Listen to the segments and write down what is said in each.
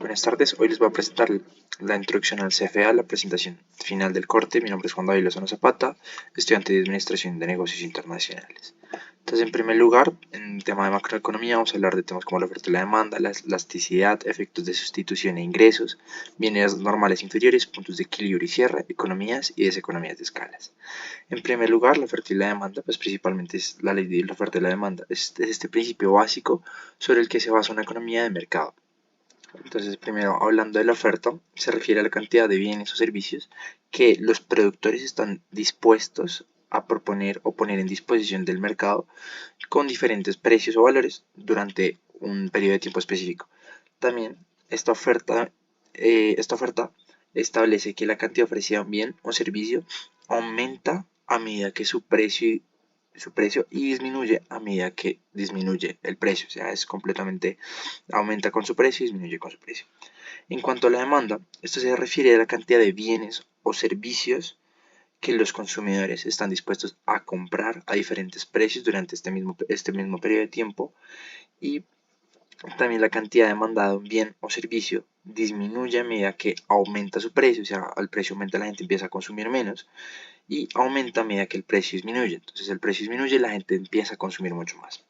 Buenas tardes, hoy les voy a presentar la introducción al CFA, la presentación final del corte. Mi nombre es Juan David Lozano Zapata, estudiante de Administración de Negocios Internacionales. Entonces, en primer lugar, en tema de macroeconomía vamos a hablar de temas como la oferta y la demanda, la elasticidad, efectos de sustitución e ingresos, bienes normales inferiores, puntos de equilibrio y cierre, economías y deseconomías de escalas. En primer lugar, la oferta y la demanda, pues principalmente es la ley de la oferta y la demanda. Es este principio básico sobre el que se basa una economía de mercado. Entonces, primero, hablando de la oferta, se refiere a la cantidad de bienes o servicios que los productores están dispuestos a proponer o poner en disposición del mercado con diferentes precios o valores durante un periodo de tiempo específico. También, esta oferta establece que la cantidad ofrecida de un bien o servicio aumenta a medida que su precio y disminuye a medida que disminuye el precio, o sea, es completamente aumenta con su precio y disminuye con su precio. En cuanto a la demanda, esto se refiere a la cantidad de bienes o servicios que los consumidores están dispuestos a comprar a diferentes precios durante este mismo periodo de tiempo, y también la cantidad demandada de un bien o servicio disminuye a medida que aumenta su precio, o sea, al precio aumenta la gente empieza a consumir menos, y aumenta a medida que el precio disminuye. Entonces el precio disminuye y la gente empieza a consumir mucho más.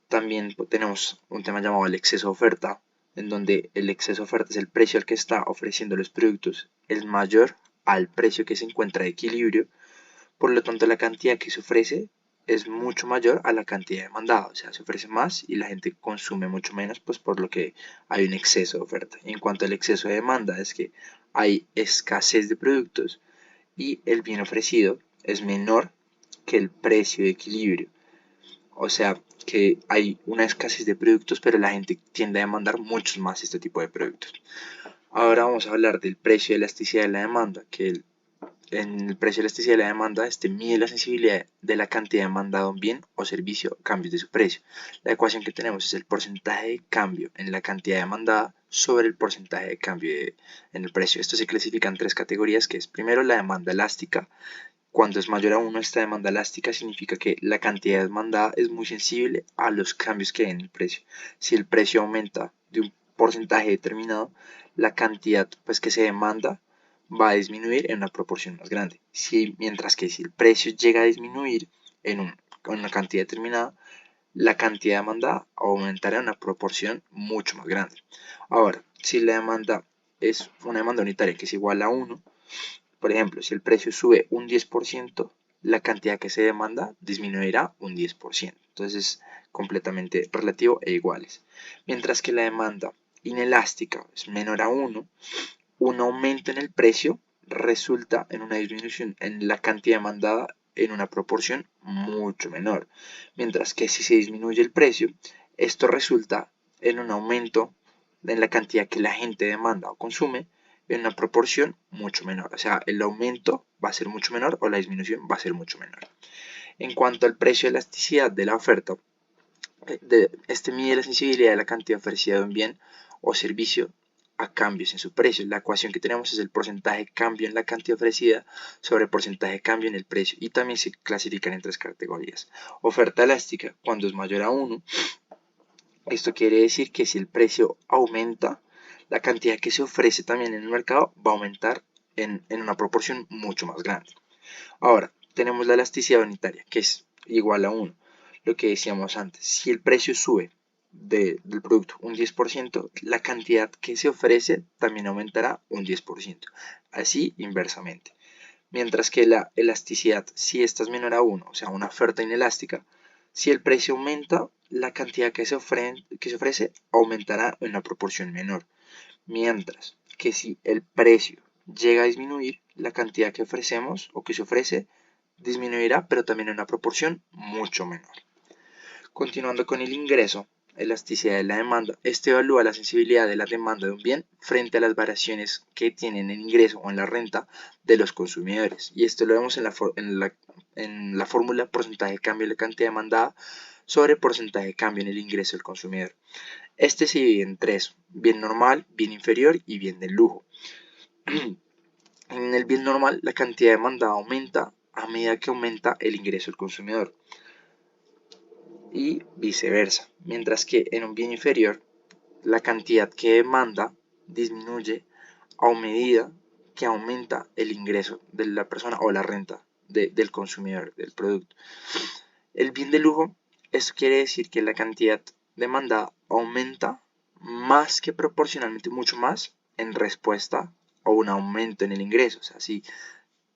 También tenemos un tema llamado el exceso de oferta, en donde el exceso de oferta es el precio al que está ofreciendo los productos es mayor al precio que se encuentra de equilibrio. Por lo tanto, la cantidad que se ofrece es mucho mayor a la cantidad demandada, o sea, se ofrece más y la gente consume mucho menos, pues por lo que hay un exceso de oferta. En cuanto al exceso de demanda, es que hay escasez de productos y el bien ofrecido es menor que el precio de equilibrio. O sea, que hay una escasez de productos, pero la gente tiende a demandar muchos más este tipo de productos. Ahora vamos a hablar del precio de elasticidad de la demanda, que en el precio de elasticidad de la demanda mide la sensibilidad de la cantidad demandada de un bien o servicio a cambios de su precio. La ecuación que tenemos es el porcentaje de cambio en la cantidad demandada sobre el porcentaje de cambio en el precio. Esto se clasifica en tres categorías, que es primero la demanda elástica. Cuando es mayor a 1 esta demanda elástica significa que la cantidad demandada es muy sensible a los cambios que hay en el precio. Si el precio aumenta de un porcentaje determinado, la cantidad pues, que se demanda va a disminuir en una proporción más grande. Mientras que si el precio llega a disminuir en una cantidad determinada, la cantidad demandada aumentará en una proporción mucho más grande. Ahora, si la demanda es una demanda unitaria que es igual a 1, por ejemplo, si el precio sube un 10%, la cantidad que se demanda disminuirá un 10%. Entonces es completamente relativo e iguales. Mientras que la demanda inelástica es menor a 1, un aumento en el precio resulta en una disminución en la cantidad demandada en una proporción mucho menor. Mientras que si se disminuye el precio, esto resulta en un aumento en la cantidad que la gente demanda o consume en una proporción mucho menor. O sea, el aumento va a ser mucho menor o la disminución va a ser mucho menor. En cuanto al precio de elasticidad de la oferta, este mide la sensibilidad de la cantidad ofrecida de un bien o servicio a cambios en su precio. La ecuación que tenemos es el porcentaje de cambio en la cantidad ofrecida sobre el porcentaje de cambio en el precio, y también se clasifican en tres categorías. Oferta elástica, cuando es mayor a 1. Esto quiere decir que si el precio aumenta, la cantidad que se ofrece también en el mercado va a aumentar en una proporción mucho más grande. Ahora, tenemos la elasticidad unitaria, que es igual a 1. Lo que decíamos antes, si el precio sube del producto un 10%, la cantidad que se ofrece también aumentará un 10%. Así inversamente. Mientras que la elasticidad, si esta es menor a 1, o sea, una oferta inelástica, si el precio aumenta, la cantidad que se ofrece aumentará en una proporción menor. Mientras que si el precio llega a disminuir, la cantidad que ofrecemos o que se ofrece disminuirá, pero también en una proporción mucho menor. Continuando con el ingreso, elasticidad de la demanda. Este evalúa la sensibilidad de la demanda de un bien frente a las variaciones que tienen en ingreso o en la renta de los consumidores. Y esto lo vemos en la fórmula porcentaje de cambio de la cantidad demandada sobre porcentaje de cambio en el ingreso del consumidor. Este se divide en tres: bien normal, bien inferior y bien de lujo. En el bien normal, la cantidad demandada aumenta a medida que aumenta el ingreso del consumidor, y viceversa. Mientras que en un bien inferior, la cantidad que demanda disminuye a medida que aumenta el ingreso de la persona o la renta del consumidor del producto. El bien de lujo, esto quiere decir que la cantidad demandada aumenta más que proporcionalmente, mucho más en respuesta a un aumento en el ingreso. O sea, si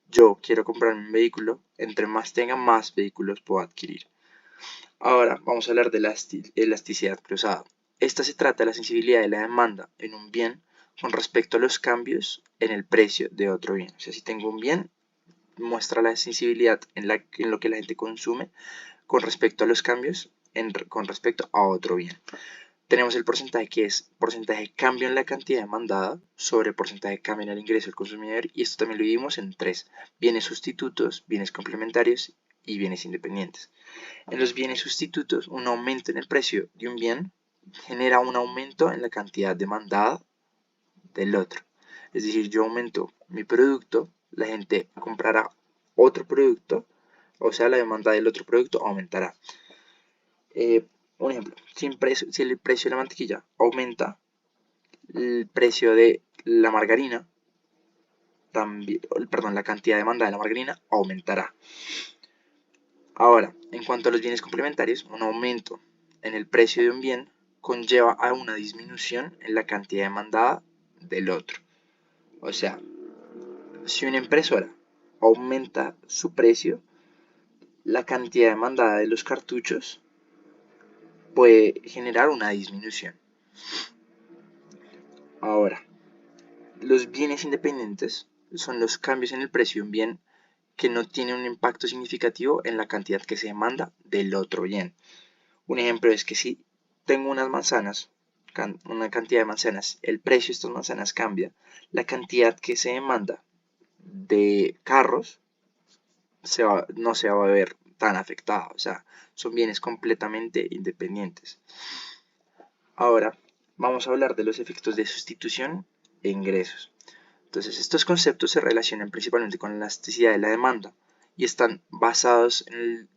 yo quiero comprar un vehículo, entre más tenga, más vehículos puedo adquirir. Ahora vamos a hablar de la elasticidad cruzada. Esta se trata de la sensibilidad de la demanda en un bien con respecto a los cambios en el precio de otro bien. O sea, si tengo un bien, muestra la sensibilidad en lo que la gente consume con respecto a los cambios con respecto a otro bien. Tenemos el porcentaje que es porcentaje de cambio en la cantidad demandada sobre porcentaje de cambio en el ingreso del consumidor, y esto también lo dividimos en tres: bienes sustitutos, bienes complementarios y bienes independientes. En los bienes sustitutos, un aumento en el precio de un bien genera un aumento en la cantidad demandada del otro. Es decir, yo aumento mi producto, la gente comprará otro producto, o sea, la demanda del otro producto aumentará. Un ejemplo, si el precio de la mantequilla aumenta, el precio de la margarina, también, perdón, la cantidad demandada de la margarina aumentará. Ahora, en cuanto a los bienes complementarios, un aumento en el precio de un bien conlleva a una disminución en la cantidad demandada del otro. O sea, si una impresora aumenta su precio, la cantidad demandada de los cartuchos puede generar una disminución. Ahora, los bienes independientes son los cambios en el precio de un bien que no tienen un impacto significativo en la cantidad que se demanda del otro bien. Un ejemplo es que si tengo unas manzanas, una cantidad de manzanas, el precio de estas manzanas cambia, la cantidad que se demanda de carros no se va a ver tan afectada. O sea, son bienes completamente independientes. Ahora vamos a hablar de los efectos de sustitución e ingresos. Entonces, estos conceptos se relacionan principalmente con la elasticidad de la demanda y están basados en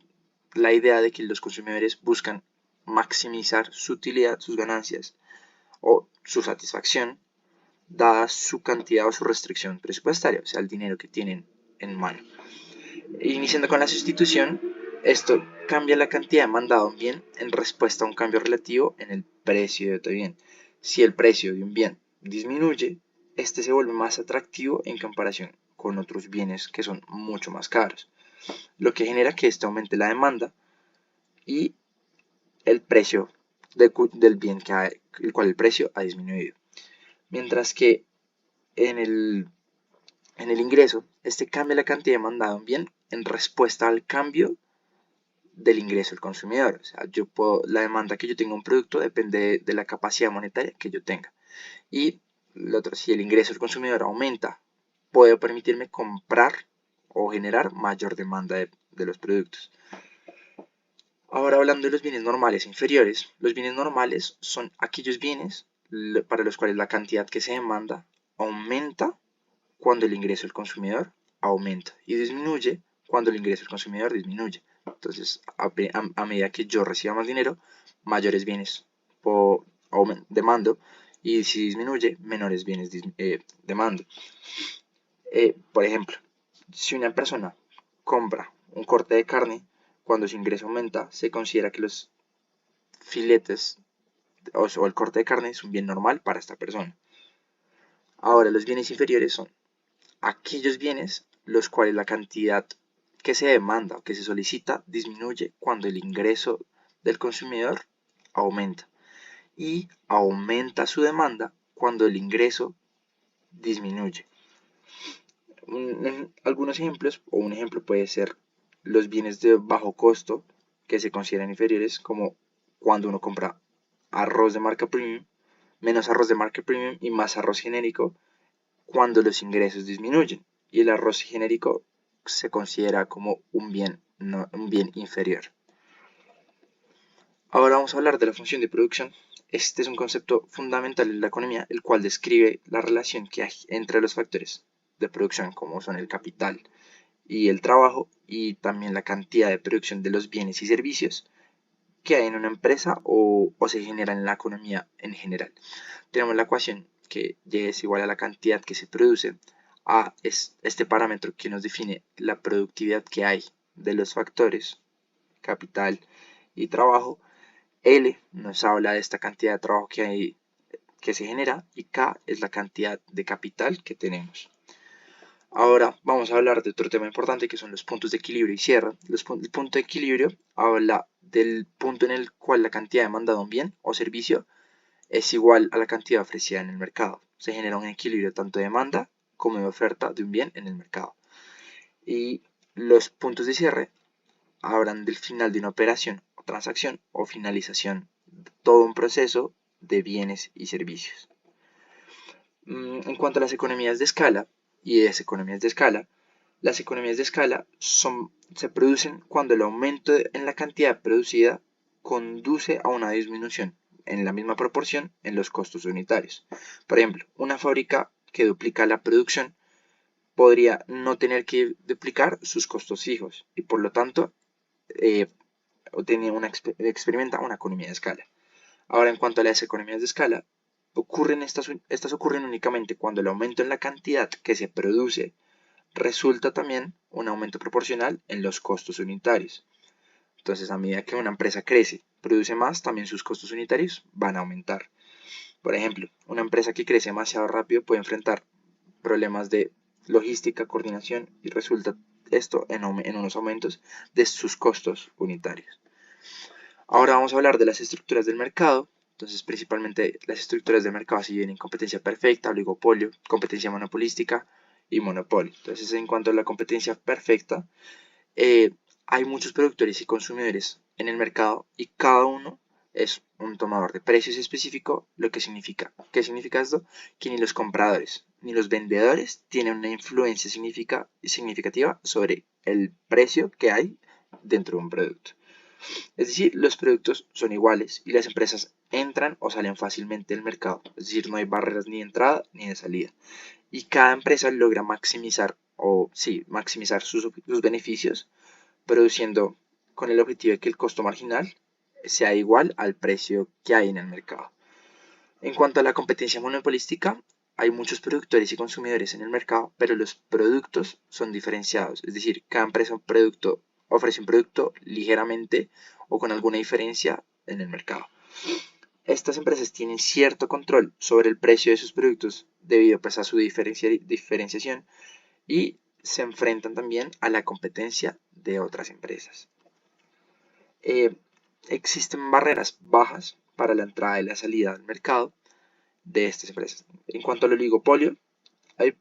la idea de que los consumidores buscan maximizar su utilidad, sus ganancias o su satisfacción, dada su cantidad o su restricción presupuestaria, o sea, el dinero que tienen en mano. Iniciando con la sustitución, esto cambia la cantidad demandada de un bien en respuesta a un cambio relativo en el precio de otro bien. Si el precio de un bien disminuye, este se vuelve más atractivo en comparación con otros bienes que son mucho más caros, lo que genera que este aumente la demanda y el precio del bien el cual el precio ha disminuido. Mientras que en el ingreso, este cambia la cantidad demandada de un bien en respuesta al cambio del ingreso del consumidor. O sea, la demanda que yo tenga un producto depende de la capacidad monetaria que yo tenga. Y lo otro, si el ingreso del consumidor aumenta, puedo permitirme comprar o generar mayor demanda de los productos. Ahora, hablando de los bienes normales e inferiores, los bienes normales son aquellos bienes para los cuales la cantidad que se demanda aumenta cuando el ingreso del consumidor aumenta y disminuye cuando el ingreso del consumidor disminuye. Entonces, a medida que yo reciba más dinero, mayores bienes demando, y si disminuye, menores bienes demando. Por ejemplo, si una persona compra un corte de carne, cuando su ingreso aumenta, se considera que los filetes o el corte de carne es un bien normal para esta persona. Ahora, los bienes inferiores son aquellos bienes los cuales la cantidad que se demanda o que se solicita disminuye cuando el ingreso del consumidor aumenta, y aumenta su demanda cuando el ingreso disminuye. Algunos ejemplos, o un ejemplo puede ser los bienes de bajo costo que se consideran inferiores, como cuando uno compra arroz de marca premium, menos arroz de marca premium y más arroz genérico, cuando los ingresos disminuyen, y el arroz genérico se considera como un bien inferior. Ahora vamos a hablar de la función de producción. Este es un concepto fundamental en la economía, el cual describe la relación que hay entre los factores de producción, como son el capital y el trabajo, y también la cantidad de producción de los bienes y servicios que hay en una empresa o se generan en la economía en general. Tenemos la ecuación que Y es igual a la cantidad que se produce. A es este parámetro que nos define la productividad que hay de los factores capital y trabajo. L nos habla de esta cantidad de trabajo que hay, que se genera, y K es la cantidad de capital que tenemos. Ahora vamos a hablar de otro tema importante, que son los puntos de equilibrio y cierre. El punto de equilibrio habla del punto en el cual la cantidad demandada de un bien o servicio es igual a la cantidad ofrecida en el mercado. Se genera un equilibrio tanto de demanda como de oferta de un bien en el mercado. Y los puntos de cierre hablan del final de una operación o transacción o finalización de todo un proceso de bienes y servicios. En cuanto a las economías de escala y deseconomías de escala, las economías de escala se producen cuando el aumento en la cantidad producida conduce a una disminución en la misma proporción en los costos unitarios. Por ejemplo, una fábrica que duplica la producción podría no tener que duplicar sus costos fijos y por lo tanto experimenta una economía de escala. Ahora, en cuanto a las economías de escala, estas ocurren únicamente cuando el aumento en la cantidad que se produce resulta también un aumento proporcional en los costos unitarios. Entonces, a medida que una empresa crece, produce más, también sus costos unitarios van a aumentar. Por ejemplo, una empresa que crece demasiado rápido puede enfrentar problemas de logística, coordinación, y resulta esto en unos aumentos de sus costos unitarios. Ahora vamos a hablar de las estructuras del mercado. Entonces, principalmente las estructuras del mercado se dividen en competencia perfecta, oligopolio, competencia monopolística y monopolio. Entonces, en cuanto a la competencia perfecta, hay muchos productores y consumidores en el mercado y cada uno es un tomador de precios específico, lo que significa, ¿qué significa esto? Que ni los compradores ni los vendedores tienen una influencia significativa sobre el precio que hay dentro de un producto. Es decir, los productos son iguales y las empresas entran o salen fácilmente del mercado. Es decir, no hay barreras ni de entrada ni de salida. Y cada empresa logra maximizar sus beneficios, produciendo con el objetivo de que el costo marginal sea igual al precio que hay en el mercado. En cuanto a la competencia monopolística, hay muchos productores y consumidores en el mercado, pero los productos son diferenciados. Es decir, cada empresa ofrece un producto ligeramente o con alguna diferencia en el mercado. Estas empresas tienen cierto control sobre el precio de sus productos debido pues, a su diferenciación y se enfrentan también a la competencia de otras empresas. Existen barreras bajas para la entrada y la salida al mercado de estas empresas. En cuanto al oligopolio, hay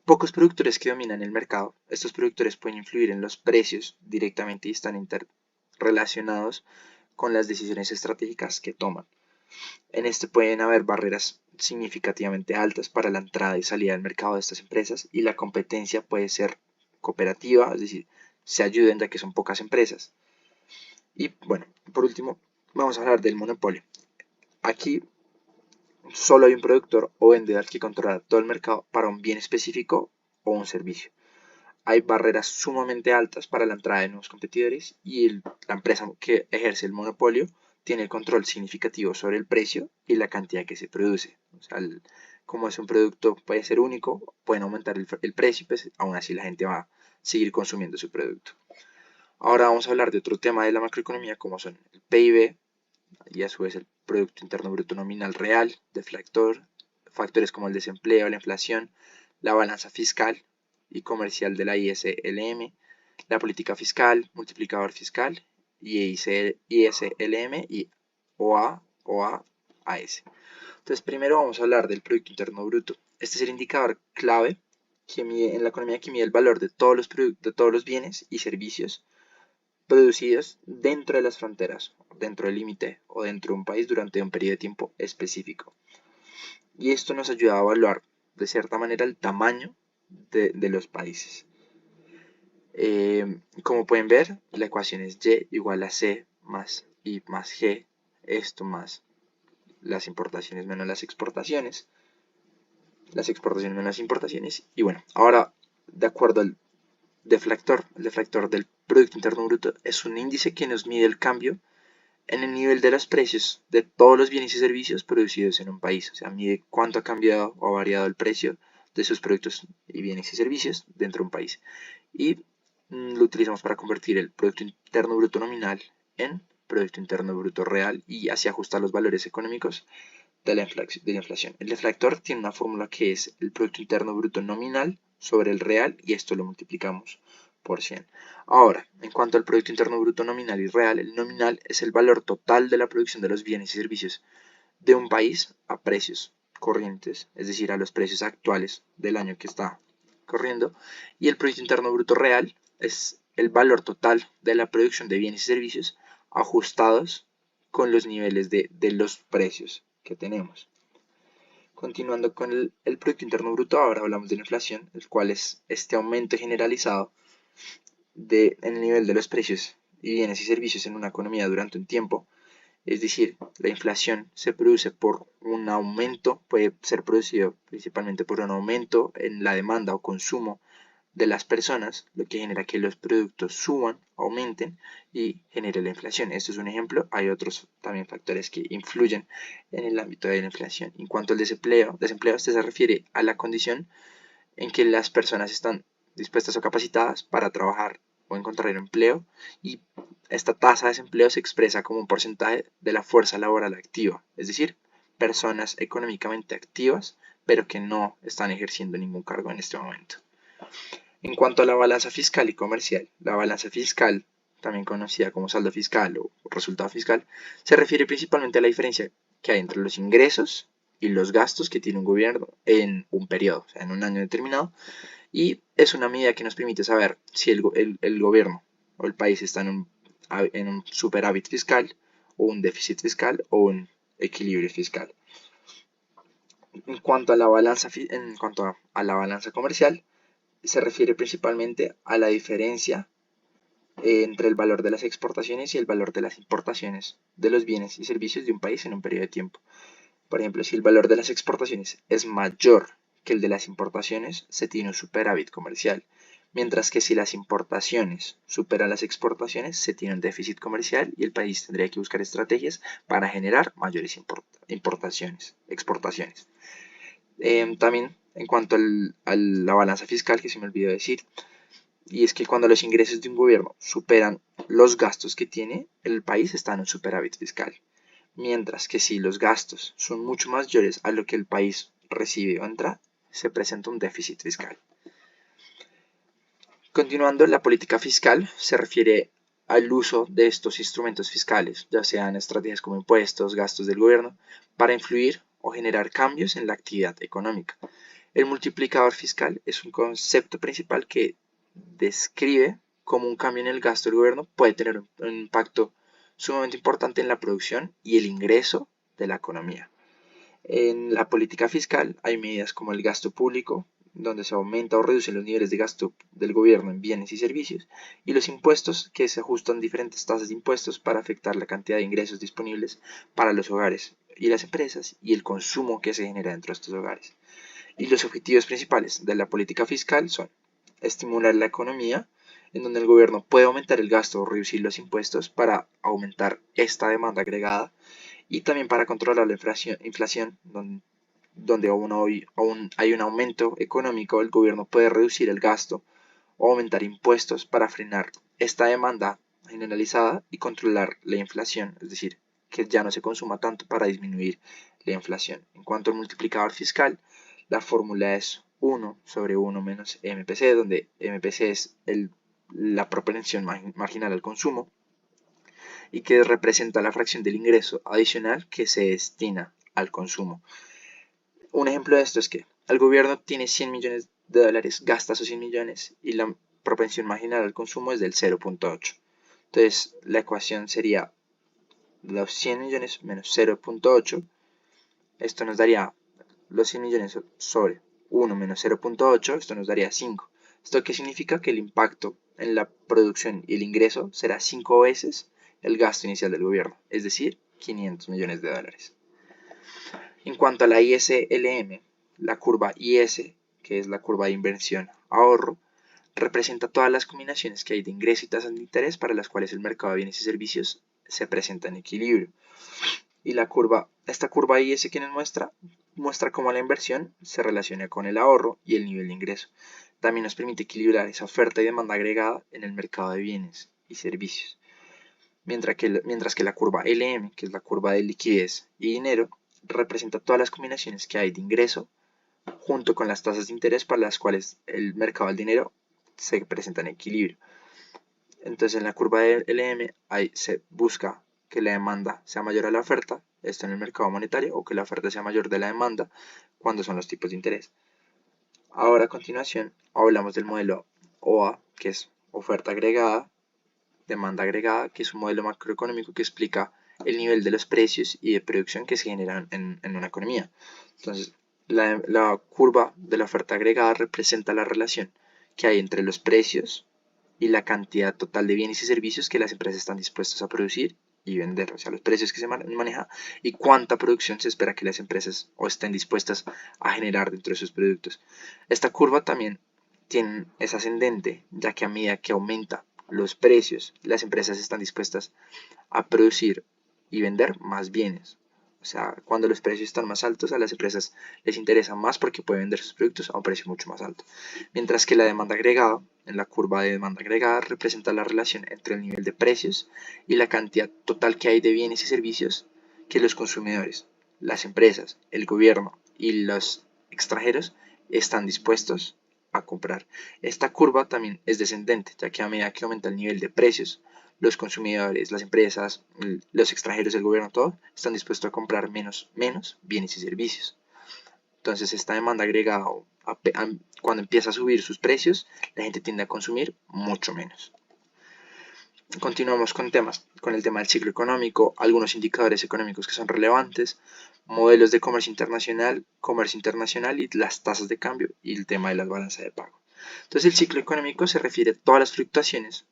pocos productores que dominan el mercado. Estos productores pueden influir en los precios directamente y están interrelacionados con las decisiones estratégicas que toman. En este pueden haber barreras significativamente altas para la entrada y salida del mercado de estas empresas y la competencia puede ser cooperativa, es decir, se ayuden ya que son pocas empresas. Y bueno, por último, vamos a hablar del monopolio. Aquí solo hay un productor o vendedor que controla todo el mercado para un bien específico o un servicio. Hay barreras sumamente altas para la entrada de nuevos competidores y la empresa que ejerce el monopolio tiene el control significativo sobre el precio y la cantidad que se produce. O sea, como es un producto, puede ser único, pueden aumentar el precio y pues aún así la gente va a seguir consumiendo su producto. Ahora vamos a hablar de otro tema de la macroeconomía como son el PIB y a su vez el Producto Interno Bruto Nominal Real, factores como el desempleo, la inflación, la balanza fiscal y comercial de la ISLM, la política fiscal, multiplicador fiscal, ISLM y OAS. Entonces primero vamos a hablar del Producto Interno Bruto. Este es el indicador clave en la economía que mide el valor de todos los bienes y servicios producidos dentro de las fronteras, dentro del límite o dentro de un país durante un periodo de tiempo específico. Y esto nos ayuda a evaluar de cierta manera el tamaño de los países. Como pueden ver, la ecuación es Y igual a C más I más G, esto más las importaciones menos las exportaciones menos las importaciones. Y bueno, ahora de acuerdo al deflactor, el deflactor del Producto Interno Bruto es un índice que nos mide el cambio en el nivel de los precios de todos los bienes y servicios producidos en un país. O sea, mide cuánto ha cambiado o ha variado el precio de sus productos y bienes y servicios dentro de un país. Y lo utilizamos para convertir el Producto Interno Bruto nominal en Producto Interno Bruto real y así ajustar los valores económicos de la inflación. El deflactor tiene una fórmula que es el Producto Interno Bruto nominal sobre el real y esto lo multiplicamos por 100. Ahora, en cuanto al Producto Interno Bruto nominal y real, el nominal es el valor total de la producción de los bienes y servicios de un país a precios corrientes, es decir, a los precios actuales del año que está corriendo, y el Producto Interno Bruto real es el valor total de la producción de bienes y servicios ajustados con los niveles de los precios que tenemos. Continuando con el Producto Interno Bruto, ahora hablamos de la inflación, el cual es este aumento generalizado en el nivel de los precios y bienes y servicios en una economía durante un tiempo. Es decir, la inflación se produce por un aumento, puede ser producido principalmente por un aumento en la demanda o consumo de las personas, lo que genera que los productos suban, aumenten y genere la inflación. Esto es un ejemplo, hay otros también factores que influyen en el ámbito de la inflación. En cuanto al desempleo, este se refiere a la condición en que las personas están dispuestas o capacitadas para trabajar o encontrar empleo y esta tasa de desempleo se expresa como un porcentaje de la fuerza laboral activa, es decir, personas económicamente activas pero que no están ejerciendo ningún cargo en este momento. En cuanto a la balanza fiscal y comercial, la balanza fiscal, también conocida como saldo fiscal o resultado fiscal, se refiere principalmente a la diferencia que hay entre los ingresos y los gastos que tiene un gobierno en un periodo, o sea, en un año determinado, y es una medida que nos permite saber si el gobierno o el país está en un superávit fiscal o un déficit fiscal o un equilibrio fiscal. En cuanto a la balanza comercial, se refiere principalmente a la diferencia entre el valor de las exportaciones y el valor de las importaciones de los bienes y servicios de un país en un periodo de tiempo. Por ejemplo, si el valor de las exportaciones es mayor que el de las importaciones, se tiene un superávit comercial, mientras que si las importaciones superan las exportaciones, se tiene un déficit comercial y el país tendría que buscar estrategias para generar mayores exportaciones. También en cuanto a la balanza fiscal, que se me olvidó decir, y es que cuando los ingresos de un gobierno superan los gastos que tiene, el país está en un superávit fiscal. Mientras que si los gastos son mucho mayores a lo que el país recibe o entra, se presenta un déficit fiscal. Continuando, la política fiscal se refiere al uso de estos instrumentos fiscales, ya sean estrategias como impuestos, gastos del gobierno, para influir o generar cambios en la actividad económica. El multiplicador fiscal es un concepto principal que describe cómo un cambio en el gasto del gobierno puede tener un impacto sumamente importante en la producción y el ingreso de la economía. En la política fiscal hay medidas como el gasto público, donde se aumenta o reducen los niveles de gasto del gobierno en bienes y servicios, y los impuestos, que se ajustan diferentes tasas de impuestos para afectar la cantidad de ingresos disponibles para los hogares y las empresas y el consumo que se genera dentro de estos hogares. Y los objetivos principales de la política fiscal son estimular la economía, en donde el gobierno puede aumentar el gasto o reducir los impuestos para aumentar esta demanda agregada y también para controlar la inflación donde aún hay un aumento económico, el gobierno puede reducir el gasto o aumentar impuestos para frenar esta demanda generalizada y controlar la inflación, es decir, que ya no se consuma tanto para disminuir la inflación. En cuanto al multiplicador fiscal, la fórmula es 1 sobre 1 menos MPC, donde MPC es la propensión marginal al consumo y que representa la fracción del ingreso adicional que se destina al consumo. Un ejemplo de esto es que el gobierno tiene 100 millones de dólares, gasta esos 100 millones y la propensión marginal al consumo es del 0.8. Entonces la ecuación sería los 100 millones menos 0.8. Esto nos daría los 100 millones sobre 1 menos 0.8. Esto nos daría 5. ¿Esto qué significa? Que el impacto en la producción y el ingreso será 5 veces el gasto inicial del gobierno, es decir, 500 millones de dólares. En cuanto a la ISLM, la curva IS, que es la curva de inversión ahorro, representa todas las combinaciones que hay de ingreso y tasas de interés para las cuales el mercado de bienes y servicios se presenta en equilibrio. Y esta curva IS que nos muestra cómo la inversión se relaciona con el ahorro y el nivel de ingreso. También nos permite equilibrar esa oferta y demanda agregada en el mercado de bienes y servicios. Mientras que la curva LM, que es la curva de liquidez y dinero, representa todas las combinaciones que hay de ingreso junto con las tasas de interés para las cuales el mercado del dinero se presenta en equilibrio. Entonces en la curva de LM se busca que la demanda sea mayor a la oferta, esto en el mercado monetario, o que la oferta sea mayor de la demanda cuando son los tipos de interés. Ahora a continuación hablamos del modelo OA, que es oferta agregada, demanda agregada, que es un modelo macroeconómico que explica el nivel de los precios y de producción que se generan en una economía. Entonces, la curva de la oferta agregada representa la relación que hay entre los precios y la cantidad total de bienes y servicios que las empresas están dispuestas a producir y vender, o sea, los precios que se maneja y cuánta producción se espera que las empresas o estén dispuestas a generar dentro de sus productos. Esta curva también es ascendente, ya que a medida que aumenta los precios, las empresas están dispuestas a producir y vender más bienes. O sea, cuando los precios están más altos, a las empresas les interesa más porque pueden vender sus productos a un precio mucho más alto. Mientras que la demanda agregada, en la curva de demanda agregada, representa la relación entre el nivel de precios y la cantidad total que hay de bienes y servicios que los consumidores, las empresas, el gobierno y los extranjeros están dispuestos a comprar. Esta curva también es descendente, ya que a medida que aumenta el nivel de precios, los consumidores, las empresas, los extranjeros, el gobierno, todo, están dispuestos a comprar menos bienes y servicios. Entonces esta demanda agregada, cuando empieza a subir sus precios, la gente tiende a consumir mucho menos. Continuamos con el tema del ciclo económico, algunos indicadores económicos que son relevantes, modelos de comercio internacional y las tasas de cambio y el tema de las balanzas de pago. Entonces el ciclo económico se refiere a todas las fluctuaciones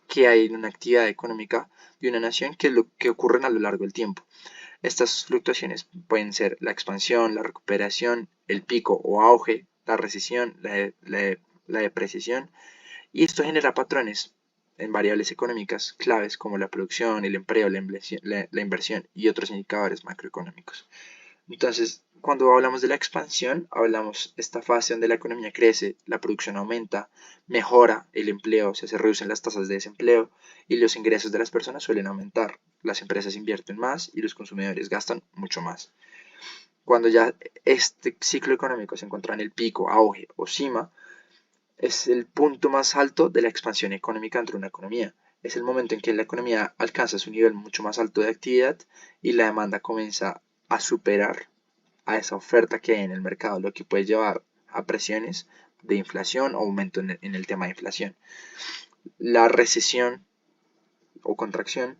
que hay en una actividad económica de una nación, que es lo que ocurren a lo largo del tiempo. Estas fluctuaciones pueden ser la expansión, la recuperación, el pico o auge, la recesión, la depreciación, y esto genera patrones en variables económicas claves como la producción, el empleo, la inversión y otros indicadores macroeconómicos. Entonces, cuando hablamos de la expansión, hablamos de esta fase donde la economía crece, la producción aumenta, mejora el empleo, o sea, se reducen las tasas de desempleo y los ingresos de las personas suelen aumentar. Las empresas invierten más y los consumidores gastan mucho más. Cuando ya este ciclo económico se encuentra en el pico, auge o cima, es el punto más alto de la expansión económica dentro de una economía. Es el momento en que la economía alcanza su nivel mucho más alto de actividad y la demanda comienza a superar a esa oferta que hay en el mercado, lo que puede llevar a presiones de inflación o aumento en el tema de inflación. La recesión o contracción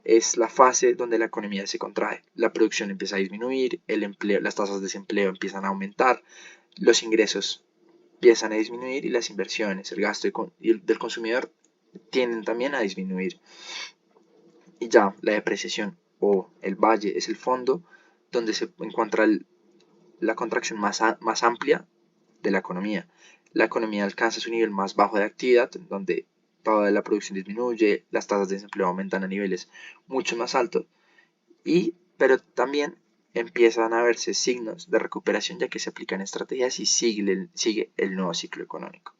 es la fase donde la economía se contrae, la producción empieza a disminuir, las tasas de desempleo empiezan a aumentar, los ingresos empiezan a disminuir y las inversiones, el gasto del consumidor tienden también a disminuir. Y ya la depreciación o el valle es el fondo donde se encuentra la contracción más amplia de la economía. La economía alcanza su nivel más bajo de actividad, donde toda la producción disminuye, las tasas de desempleo aumentan a niveles mucho más altos, pero también empiezan a verse signos de recuperación ya que se aplican estrategias y sigue el nuevo ciclo económico.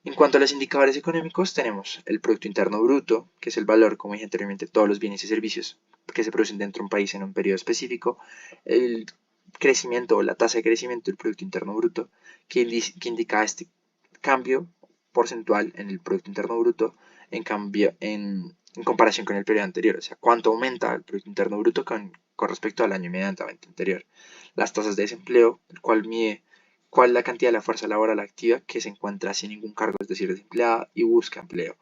En cuanto a los indicadores económicos, tenemos el Producto Interno Bruto, que es el valor, como dije anteriormente, de todos los bienes y servicios que se producen dentro de un país en un periodo específico, el crecimiento o la tasa de crecimiento del Producto Interno Bruto, que indica este cambio porcentual en el Producto Interno Bruto en comparación con el periodo anterior, o sea, cuánto aumenta el Producto Interno Bruto con respecto al año inmediatamente anterior. Las tasas de desempleo, el cual mide cuál es la cantidad de la fuerza laboral activa que se encuentra sin ningún cargo, es decir, desempleada y busca empleo.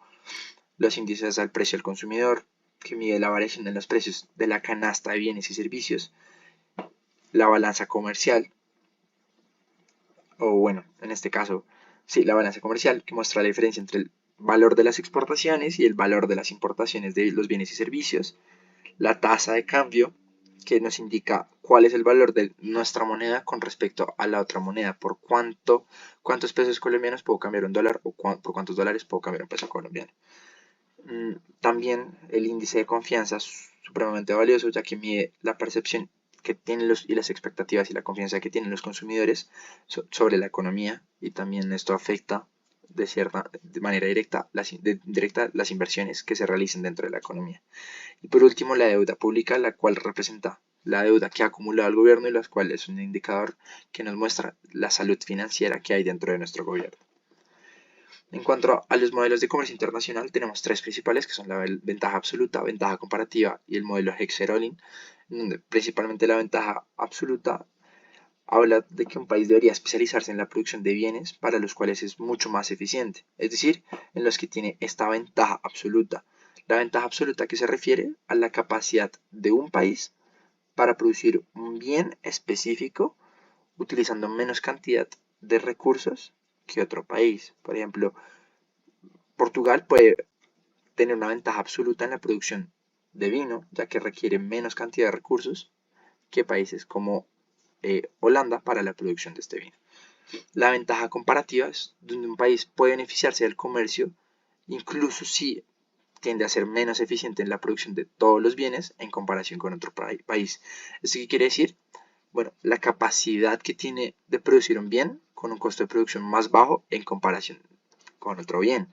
Los índices al precio al consumidor, que mide la variación en los precios de la canasta de bienes y servicios. La balanza comercial, o bueno, en este caso, sí, la balanza comercial, que muestra la diferencia entre el valor de las exportaciones y el valor de las importaciones de los bienes y servicios. La tasa de cambio, que nos indica cuál es el valor de nuestra moneda con respecto a la otra moneda, por cuántos pesos colombianos puedo cambiar un dólar o por cuántos dólares puedo cambiar un peso colombiano. También el índice de confianza es supremamente valioso, ya que mide la percepción que tienen y las expectativas y la confianza que tienen los consumidores sobre la economía, y también esto afecta de manera directa las inversiones que se realicen dentro de la economía. Y por último, la deuda pública, la cual representa la deuda que ha acumulado el gobierno y la cual es un indicador que nos muestra la salud financiera que hay dentro de nuestro gobierno. En cuanto a los modelos de comercio internacional, tenemos tres principales, que son la ventaja absoluta, ventaja comparativa y el modelo Hexerolin, donde principalmente la ventaja absoluta habla de que un país debería especializarse en la producción de bienes para los cuales es mucho más eficiente, es decir, en los que tiene esta ventaja absoluta. La ventaja absoluta que se refiere a la capacidad de un país para producir un bien específico utilizando menos cantidad de recursos que otro país. Por ejemplo, Portugal puede tener una ventaja absoluta en la producción de vino, ya que requiere menos cantidad de recursos que países como Holanda para la producción de este vino. La ventaja comparativa es donde un país puede beneficiarse del comercio, incluso si tiende a ser menos eficiente en la producción de todos los bienes en comparación con otro país. ¿Esto qué quiere decir? Bueno, la capacidad que tiene de producir un bien con un costo de producción más bajo en comparación con otro bien.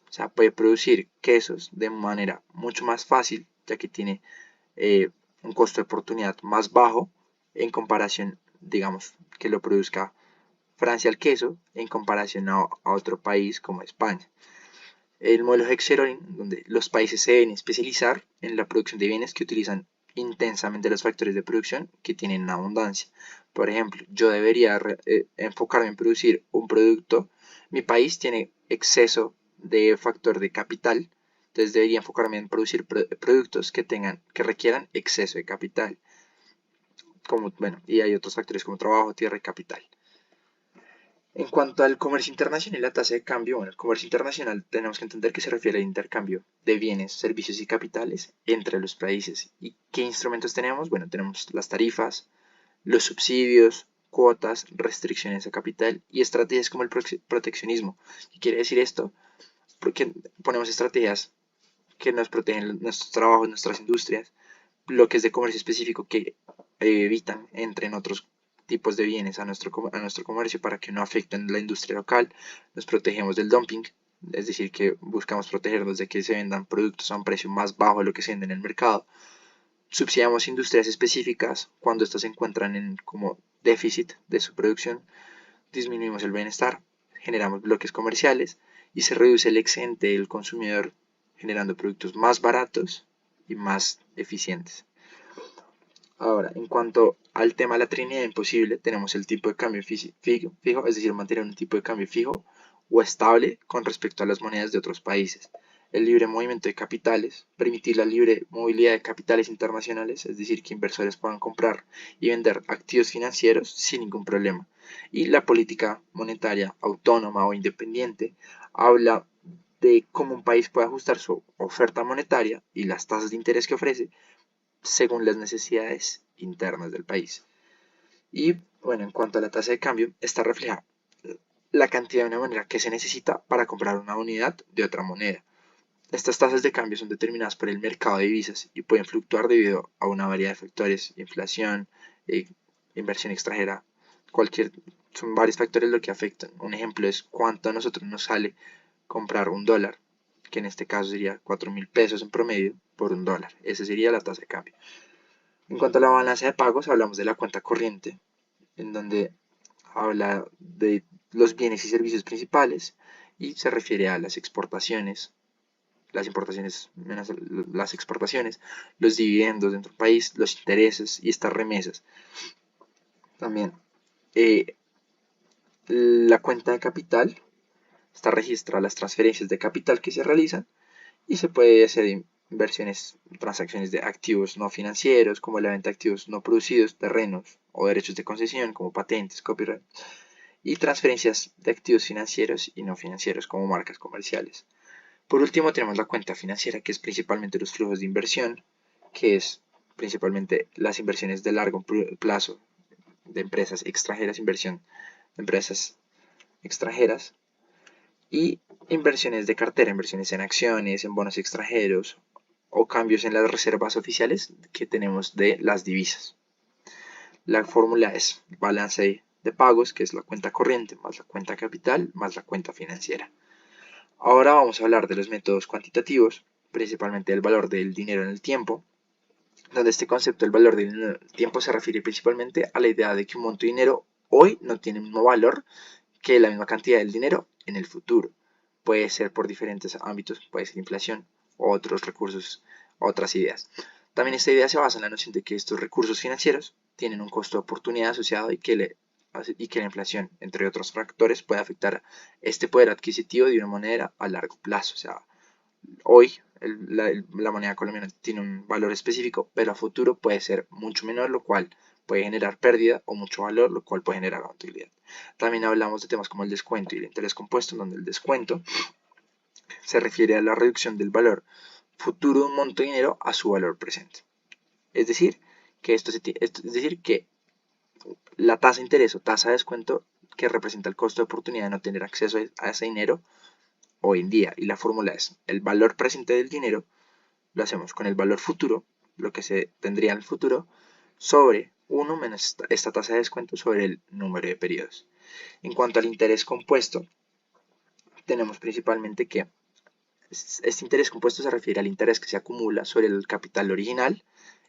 O sea, puede producir quesos de manera mucho más fácil, ya que tiene un costo de oportunidad más bajo en comparación, digamos, que lo produzca Francia el queso en comparación a otro país como España. El modelo Hexeron, donde los países se deben especializar en la producción de bienes que utilizan intensamente los factores de producción que tienen abundancia. Por ejemplo, yo debería enfocarme en producir un producto. Mi país tiene exceso de factor de capital, entonces debería enfocarme en producir productos que requieran exceso de capital. Bueno, y hay otros factores como trabajo, tierra y capital. En cuanto al comercio internacional y la tasa de cambio, bueno, el comercio internacional tenemos que entender que se refiere al intercambio de bienes, servicios y capitales entre los países. ¿Y qué instrumentos tenemos? Bueno, tenemos las tarifas, los subsidios, cuotas, restricciones a capital y estrategias como el proteccionismo. ¿Qué quiere decir esto? Porque ponemos estrategias que nos protegen nuestros trabajos, nuestras industrias, bloques de comercio específico que evitan entren otros tipos de bienes a nuestro comercio para que no afecten la industria local. Nos protegemos del dumping, es decir, que buscamos protegernos de que se vendan productos a un precio más bajo de lo que se vende en el mercado. Subsidiamos industrias específicas cuando estas se encuentran en como déficit de su producción. Disminuimos el bienestar, generamos bloques comerciales y se reduce el excedente del consumidor generando productos más baratos y más eficientes. Ahora, en cuanto al tema de la trinidad imposible, tenemos el tipo de cambio fijo, es decir, mantener un tipo de cambio fijo o estable con respecto a las monedas de otros países. El libre movimiento de capitales, permitir la libre movilidad de capitales internacionales, es decir, que inversores puedan comprar y vender activos financieros sin ningún problema. Y la política monetaria autónoma o independiente habla de cómo un país puede ajustar su oferta monetaria y las tasas de interés que ofrece según las necesidades internas del país. Y bueno, en cuanto a la tasa de cambio, esta refleja la cantidad de una moneda que se necesita para comprar una unidad de otra moneda. Estas tasas de cambio son determinadas por el mercado de divisas y pueden fluctuar debido a una variedad de factores, inflación, eh, inversión extranjera, son varios factores lo que afectan. Un ejemplo es cuánto a nosotros nos sale comprar un dólar, que en este caso sería 4.000 pesos en promedio por un dólar. Esa sería la tasa de cambio. En cuanto a la balanza de pagos, hablamos de la cuenta corriente, en donde habla de los bienes y servicios principales y se refiere a las exportaciones, las importaciones menos las exportaciones, los dividendos dentro del país, los intereses y estas remesas. También eh, la cuenta de capital, esta registra las transferencias de capital que se realizan y se puede hacer inversiones, transacciones de activos no financieros, como la venta de activos no producidos, terrenos o derechos de concesión, como patentes, copyright, y transferencias de activos financieros y no financieros, como marcas comerciales. Por último, tenemos la cuenta financiera, que es principalmente los flujos de inversión, que es principalmente las inversiones de largo plazo de empresas extranjeras, inversión de empresas extranjeras, Y inversiones de cartera, inversiones en acciones, en bonos extranjeros o cambios en las reservas oficiales que tenemos de las divisas. La fórmula es balance de pagos, que es la cuenta corriente, más la cuenta capital, más la cuenta financiera. Ahora vamos a hablar de los métodos cuantitativos, principalmente del valor del dinero en el tiempo, donde este concepto del valor del tiempo se refiere principalmente a la idea de que un monto de dinero hoy no tiene el mismo valor que la misma cantidad del dinero en el futuro. Puede ser por diferentes ámbitos, puede ser inflación o otros recursos, otras ideas. También esta idea se basa en la noción de que estos recursos financieros tienen un costo de oportunidad asociado y que la inflación, entre otros factores, puede afectar este poder adquisitivo de una manera a largo plazo. O sea, hoy la moneda colombiana tiene un valor específico, pero a futuro puede ser mucho menor, lo cual puede generar pérdida, o mucho valor, lo cual puede generar utilidad. También hablamos de temas como el descuento y el interés compuesto, donde el descuento se refiere a la reducción del valor futuro de un monto de dinero a su valor presente. Es decir, que la tasa de interés o tasa de descuento que representa el costo de oportunidad de no tener acceso a ese dinero hoy en día. Y la fórmula es el valor presente del dinero lo hacemos con el valor futuro, lo que se tendría en el futuro, sobre 1 menos esta tasa de descuento sobre el número de periodos. En cuanto al interés compuesto, tenemos principalmente que este interés compuesto se refiere al interés que se acumula sobre el capital original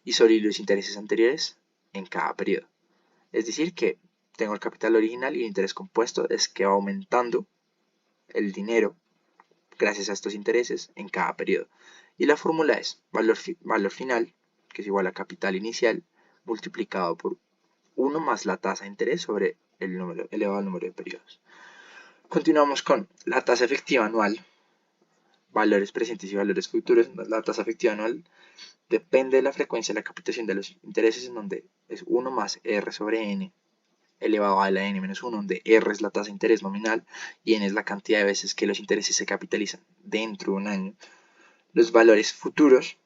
y sobre los intereses anteriores en cada periodo. Es decir, que tengo el capital original y el interés compuesto es que va aumentando el dinero gracias a estos intereses en cada periodo. Y la fórmula es valor final, que es igual a capital inicial, multiplicado por 1 más la tasa de interés sobre el número, elevado al número de periodos. Continuamos con la tasa efectiva anual, valores presentes y valores futuros. La tasa efectiva anual depende de la frecuencia de la captación de los intereses, en donde es 1 más R sobre N elevado a la N menos 1, donde R es la tasa de interés nominal y N es la cantidad de veces que los intereses se capitalizan dentro de un año. Los valores futuros,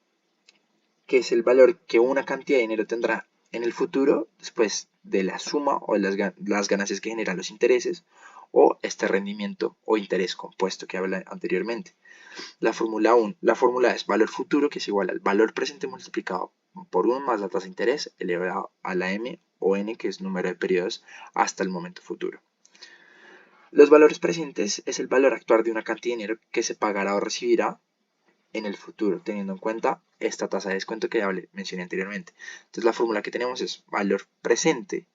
que es el valor que una cantidad de dinero tendrá en el futuro después de la suma o de las ganancias que generan los intereses, o este rendimiento o interés compuesto que hablé anteriormente. La fórmula es valor futuro, que es igual al valor presente multiplicado por 1 más la tasa de interés elevado a la m o n, que es número de periodos hasta el momento futuro. Los valores presentes es el valor actual de una cantidad de dinero que se pagará o recibirá en el futuro, teniendo en cuenta esta tasa de descuento que ya mencioné anteriormente. Entonces la fórmula que tenemos es valor presente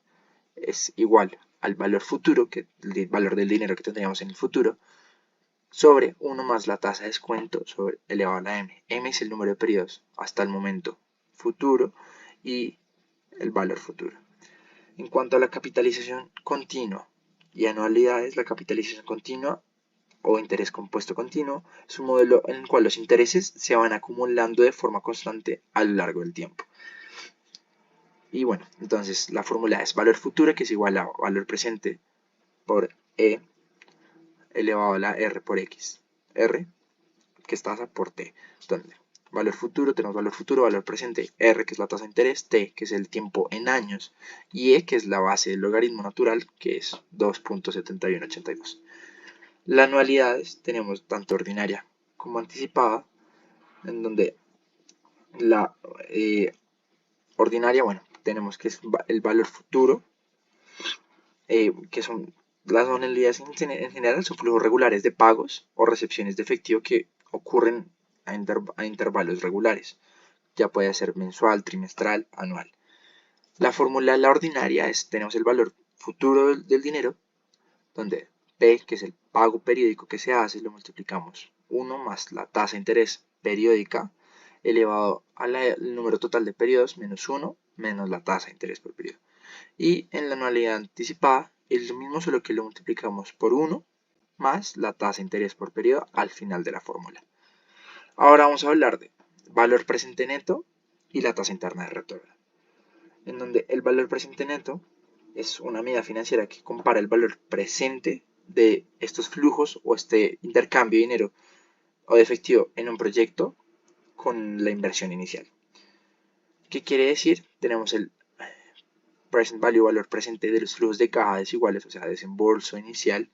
es igual al valor futuro, que el valor del dinero que tendríamos en el futuro, sobre 1 más la tasa de descuento sobre elevado a la m. M es el número de periodos hasta el momento futuro y el valor futuro. En cuanto a la capitalización continua y anualidades, la capitalización continua o interés compuesto continuo es un modelo en el cual los intereses se van acumulando de forma constante a lo largo del tiempo. Y bueno, entonces la fórmula es valor futuro, que es igual a valor presente por E elevado a la R por X. R, que es tasa, por T. Entonces, tenemos valor futuro, valor presente, R, que es la tasa de interés, T, que es el tiempo en años, y E, que es la base del logaritmo natural, que es 2.7182. Las anualidades tenemos tanto ordinaria como anticipada, en donde la ordinaria, bueno, tenemos que es el valor futuro, que son las anualidades en general, son flujos regulares de pagos o recepciones de efectivo que ocurren a intervalos regulares, ya puede ser mensual, trimestral, anual. La fórmula, la ordinaria, tenemos el valor futuro del dinero, donde P, que es el pago periódico que se hace, lo multiplicamos 1 más la tasa de interés periódica elevado al número total de periodos menos 1 menos la tasa de interés por periodo. Y en la anualidad anticipada es lo mismo, solo que lo multiplicamos por 1 más la tasa de interés por periodo al final de la fórmula. Ahora vamos a hablar de valor presente neto y la tasa interna de retorno, en donde el valor presente neto es una medida financiera que compara el valor presente de estos flujos o este intercambio de dinero o de efectivo en un proyecto con la inversión inicial. ¿Qué quiere decir? Tenemos el present value, valor presente de los flujos de caja desiguales, o sea, desembolso inicial,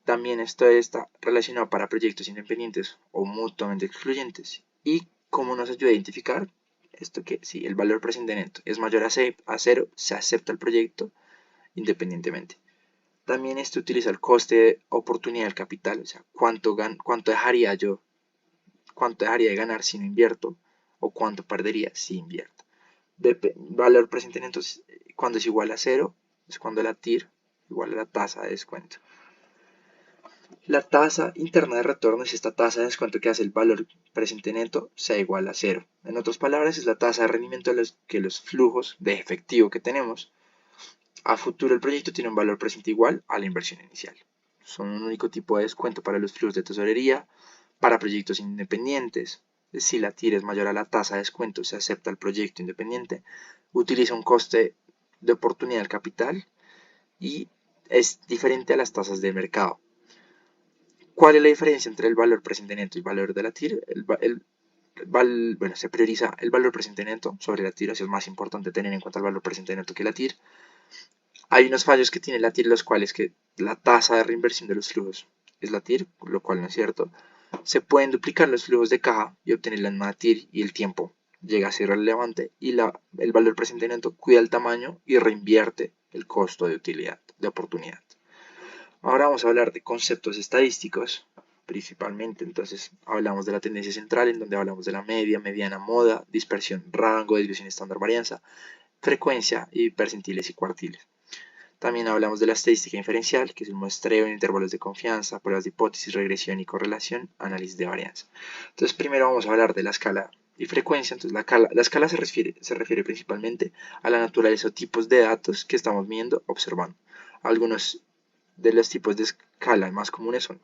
También esto está relacionado para proyectos independientes o mutuamente excluyentes. Y cómo nos ayuda a identificar esto que si el valor presente neto es mayor a 0, se acepta el proyecto independientemente. También esto utiliza el coste de oportunidad del capital, o sea, cuánto dejaría de ganar si no invierto o cuánto perdería si invierto. Valor presente neto cuando es igual a 0 es cuando la TIR igual a la tasa de descuento. La tasa interna de retorno es esta tasa de descuento que hace el valor presente neto sea igual a 0. En otras palabras, es la tasa de rendimiento de los flujos de efectivo que tenemos. A futuro el proyecto tiene un valor presente igual a la inversión inicial. Son un único tipo de descuento para los flujos de tesorería, para proyectos independientes. Si la TIR es mayor a la tasa de descuento, se acepta el proyecto independiente. Utiliza un coste de oportunidad del capital y es diferente a las tasas de mercado. ¿Cuál es la diferencia entre el valor presente neto y el valor de la TIR? Bueno, se prioriza el valor presente neto sobre la TIR, así es más importante tener en cuenta el valor presente neto que la TIR. Hay unos fallos que tiene la TIR, los cuales que la tasa de reinversión de los flujos es la TIR, lo cual no es cierto. Se pueden duplicar los flujos de caja y obtener la misma TIR y el tiempo llega a ser relevante y el valor presente neto cuida el tamaño y reinvierte el costo de utilidad, de oportunidad. Ahora vamos a hablar de conceptos estadísticos, principalmente. Entonces hablamos de la tendencia central, en donde hablamos de la media, mediana, moda, dispersión, rango, desviación estándar, varianza, frecuencia y percentiles y cuartiles. También hablamos de la estadística inferencial, que es el muestreo en intervalos de confianza, pruebas de hipótesis, regresión y correlación, análisis de varianza. Entonces primero vamos a hablar de la escala y frecuencia. Entonces la escala se refiere principalmente a la naturaleza o tipos de datos que estamos viendo, observando. Algunos de los tipos de escala más comunes son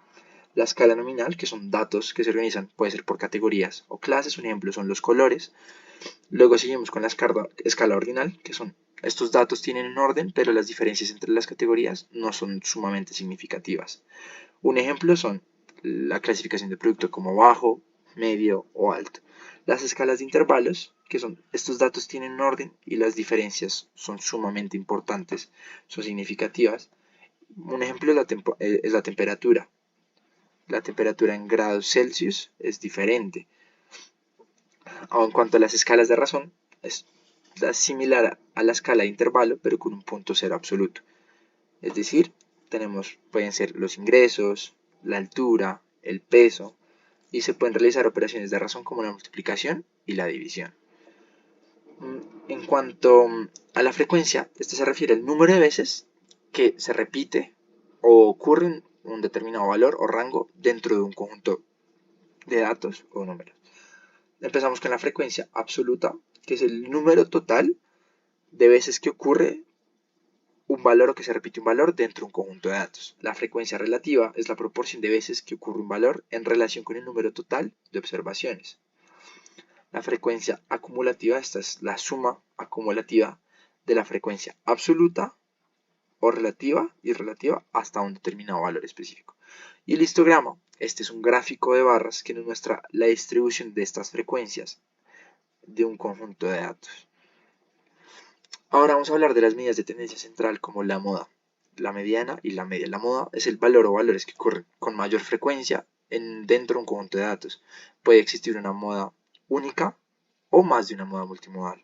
la escala nominal, que son datos que se organizan, puede ser por categorías o clases, un ejemplo son los colores. Luego seguimos con la escala ordinal, que son estos datos tienen un orden, pero las diferencias entre las categorías no son sumamente significativas. Un ejemplo son la clasificación de producto como bajo, medio o alto. Las escalas de intervalos, que son estos datos tienen un orden y las diferencias son sumamente importantes, son significativas. Un ejemplo es la temperatura. La temperatura en grados Celsius es diferente. En cuanto a las escalas de razón, es similar a la escala de intervalo, pero con un punto cero absoluto. Es decir, pueden ser los ingresos, la altura, el peso, y se pueden realizar operaciones de razón como la multiplicación y la división. En cuanto a la frecuencia, esto se refiere al número de veces que se repite o ocurre un determinado valor o rango dentro de un conjunto de datos o números. Empezamos con la frecuencia absoluta, que es el número total de veces que ocurre un valor o que se repite un valor dentro de un conjunto de datos. La frecuencia relativa es la proporción de veces que ocurre un valor en relación con el número total de observaciones. La frecuencia acumulativa, esta es la suma acumulativa de la frecuencia absoluta o relativa y relativa hasta un determinado valor específico. Y el histograma, este es un gráfico de barras que nos muestra la distribución de estas frecuencias de un conjunto de datos. Ahora vamos a hablar de las medidas de tendencia central como la moda, la mediana y la media. La moda es el valor o valores que ocurren con mayor frecuencia dentro de un conjunto de datos. Puede existir una moda única o más de una moda multimodal.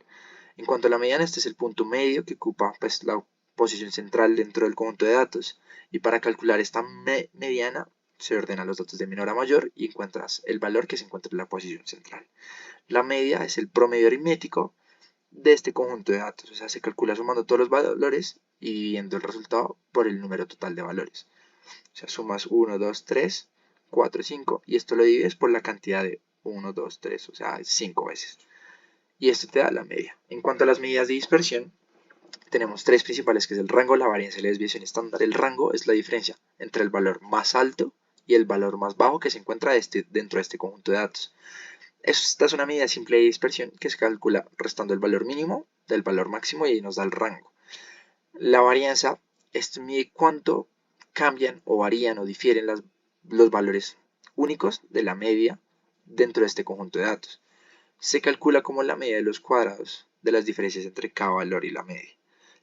En cuanto a la mediana, este es el punto medio que ocupa la posición central dentro del conjunto de datos. Y para calcular esta mediana se ordenan los datos de menor a mayor y encuentras el valor que se encuentra en la posición central. La media es el promedio aritmético de este conjunto de datos, o sea, se calcula sumando todos los valores y dividiendo el resultado por el número total de valores. O sea, sumas 1, 2, 3, 4, 5 y esto lo divides por la cantidad de 1, 2, 3, o sea, 5 veces. Y esto te da la media. En cuanto a las medidas de dispersión, tenemos tres principales, que es el rango, la varianza y la desviación estándar. El rango es la diferencia entre el valor más alto y el valor más bajo que se encuentra dentro de este conjunto de datos. Esta es una medida simple de dispersión que se calcula restando el valor mínimo del valor máximo y ahí nos da el rango. La varianza, esto mide cuánto cambian o varían o difieren los valores únicos de la media dentro de este conjunto de datos. Se calcula como la media de los cuadrados de las diferencias entre cada valor y la media.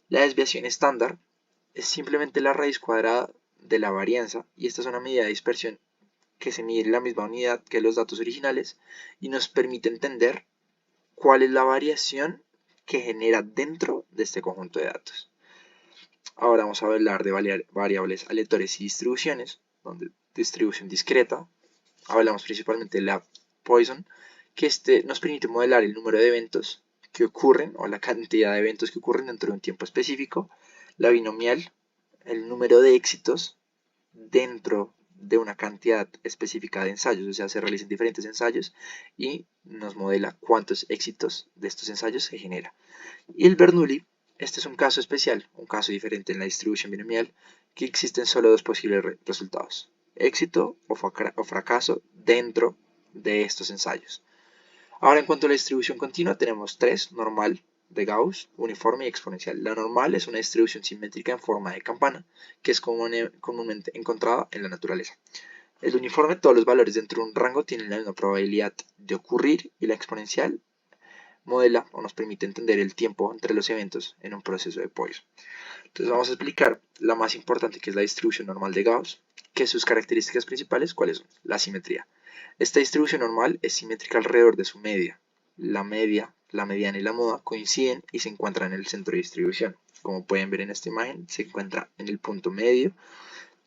La desviación estándar es simplemente la raíz cuadrada de la varianza, y esta es una medida de dispersión que se mide en la misma unidad que los datos originales y nos permite entender cuál es la variación que genera dentro de este conjunto de datos. Ahora vamos a hablar de variables aleatorias y distribuciones, donde distribución discreta, hablamos principalmente de la Poisson, que nos permite modelar el número de eventos que ocurren o la cantidad de eventos que ocurren dentro de un tiempo específico, la binomial, el número de éxitos dentro de una cantidad específica de ensayos, o sea, se realizan diferentes ensayos y nos modela cuántos éxitos de estos ensayos se genera. Y el Bernoulli, este es un caso especial, un caso diferente en la distribución binomial, que existen solo dos posibles resultados, éxito o fracaso dentro de estos ensayos. Ahora, en cuanto a la distribución continua, tenemos tres: normal, de Gauss, uniforme y exponencial. La normal es una distribución simétrica en forma de campana, que es comúnmente encontrada en la naturaleza. El uniforme, todos los valores dentro de un rango tienen la misma probabilidad de ocurrir, y la exponencial modela o nos permite entender el tiempo entre los eventos en un proceso de Poisson. Entonces vamos a explicar la más importante, que es la distribución normal de Gauss, que sus características principales, ¿cuáles son? La simetría. Esta distribución normal es simétrica alrededor de su media. La media, la mediana y la moda coinciden y se encuentran en el centro de distribución. Como pueden ver en esta imagen, se encuentra en el punto medio,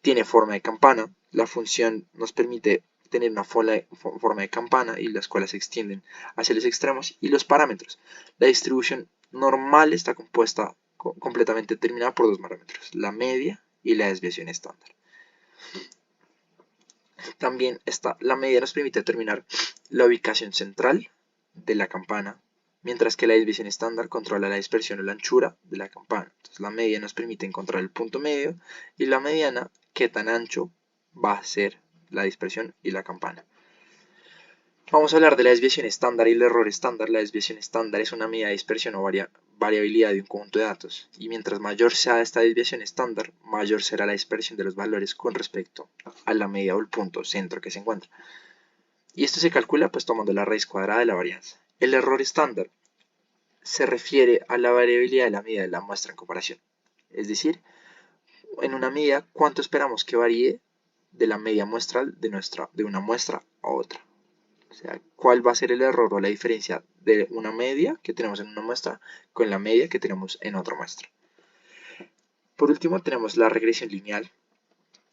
tiene forma de campana, la función nos permite tener una forma de campana y las cuales se extienden hacia los extremos, y los parámetros. La distribución normal está compuesta completamente determinada por dos parámetros, la media y la desviación estándar. También la media nos permite determinar la ubicación central de la campana, mientras que la desviación estándar controla la dispersión o la anchura de la campana. Entonces, la media nos permite encontrar el punto medio, y la mediana, qué tan ancho va a ser la dispersión y la campana. Vamos a hablar de la desviación estándar y el error estándar. La desviación estándar es una medida de dispersión o variabilidad de un conjunto de datos, y mientras mayor sea esta desviación estándar, mayor será la dispersión de los valores con respecto a la media o el punto centro que se encuentra. Y esto se calcula pues tomando la raíz cuadrada de la varianza. El error estándar se refiere a la variabilidad de la medida de la muestra en comparación. Es decir, en una medida, cuánto esperamos que varíe de la media muestral de una muestra a otra. O sea, cuál va a ser el error o la diferencia de una media que tenemos en una muestra con la media que tenemos en otra muestra. Por último, tenemos la regresión lineal,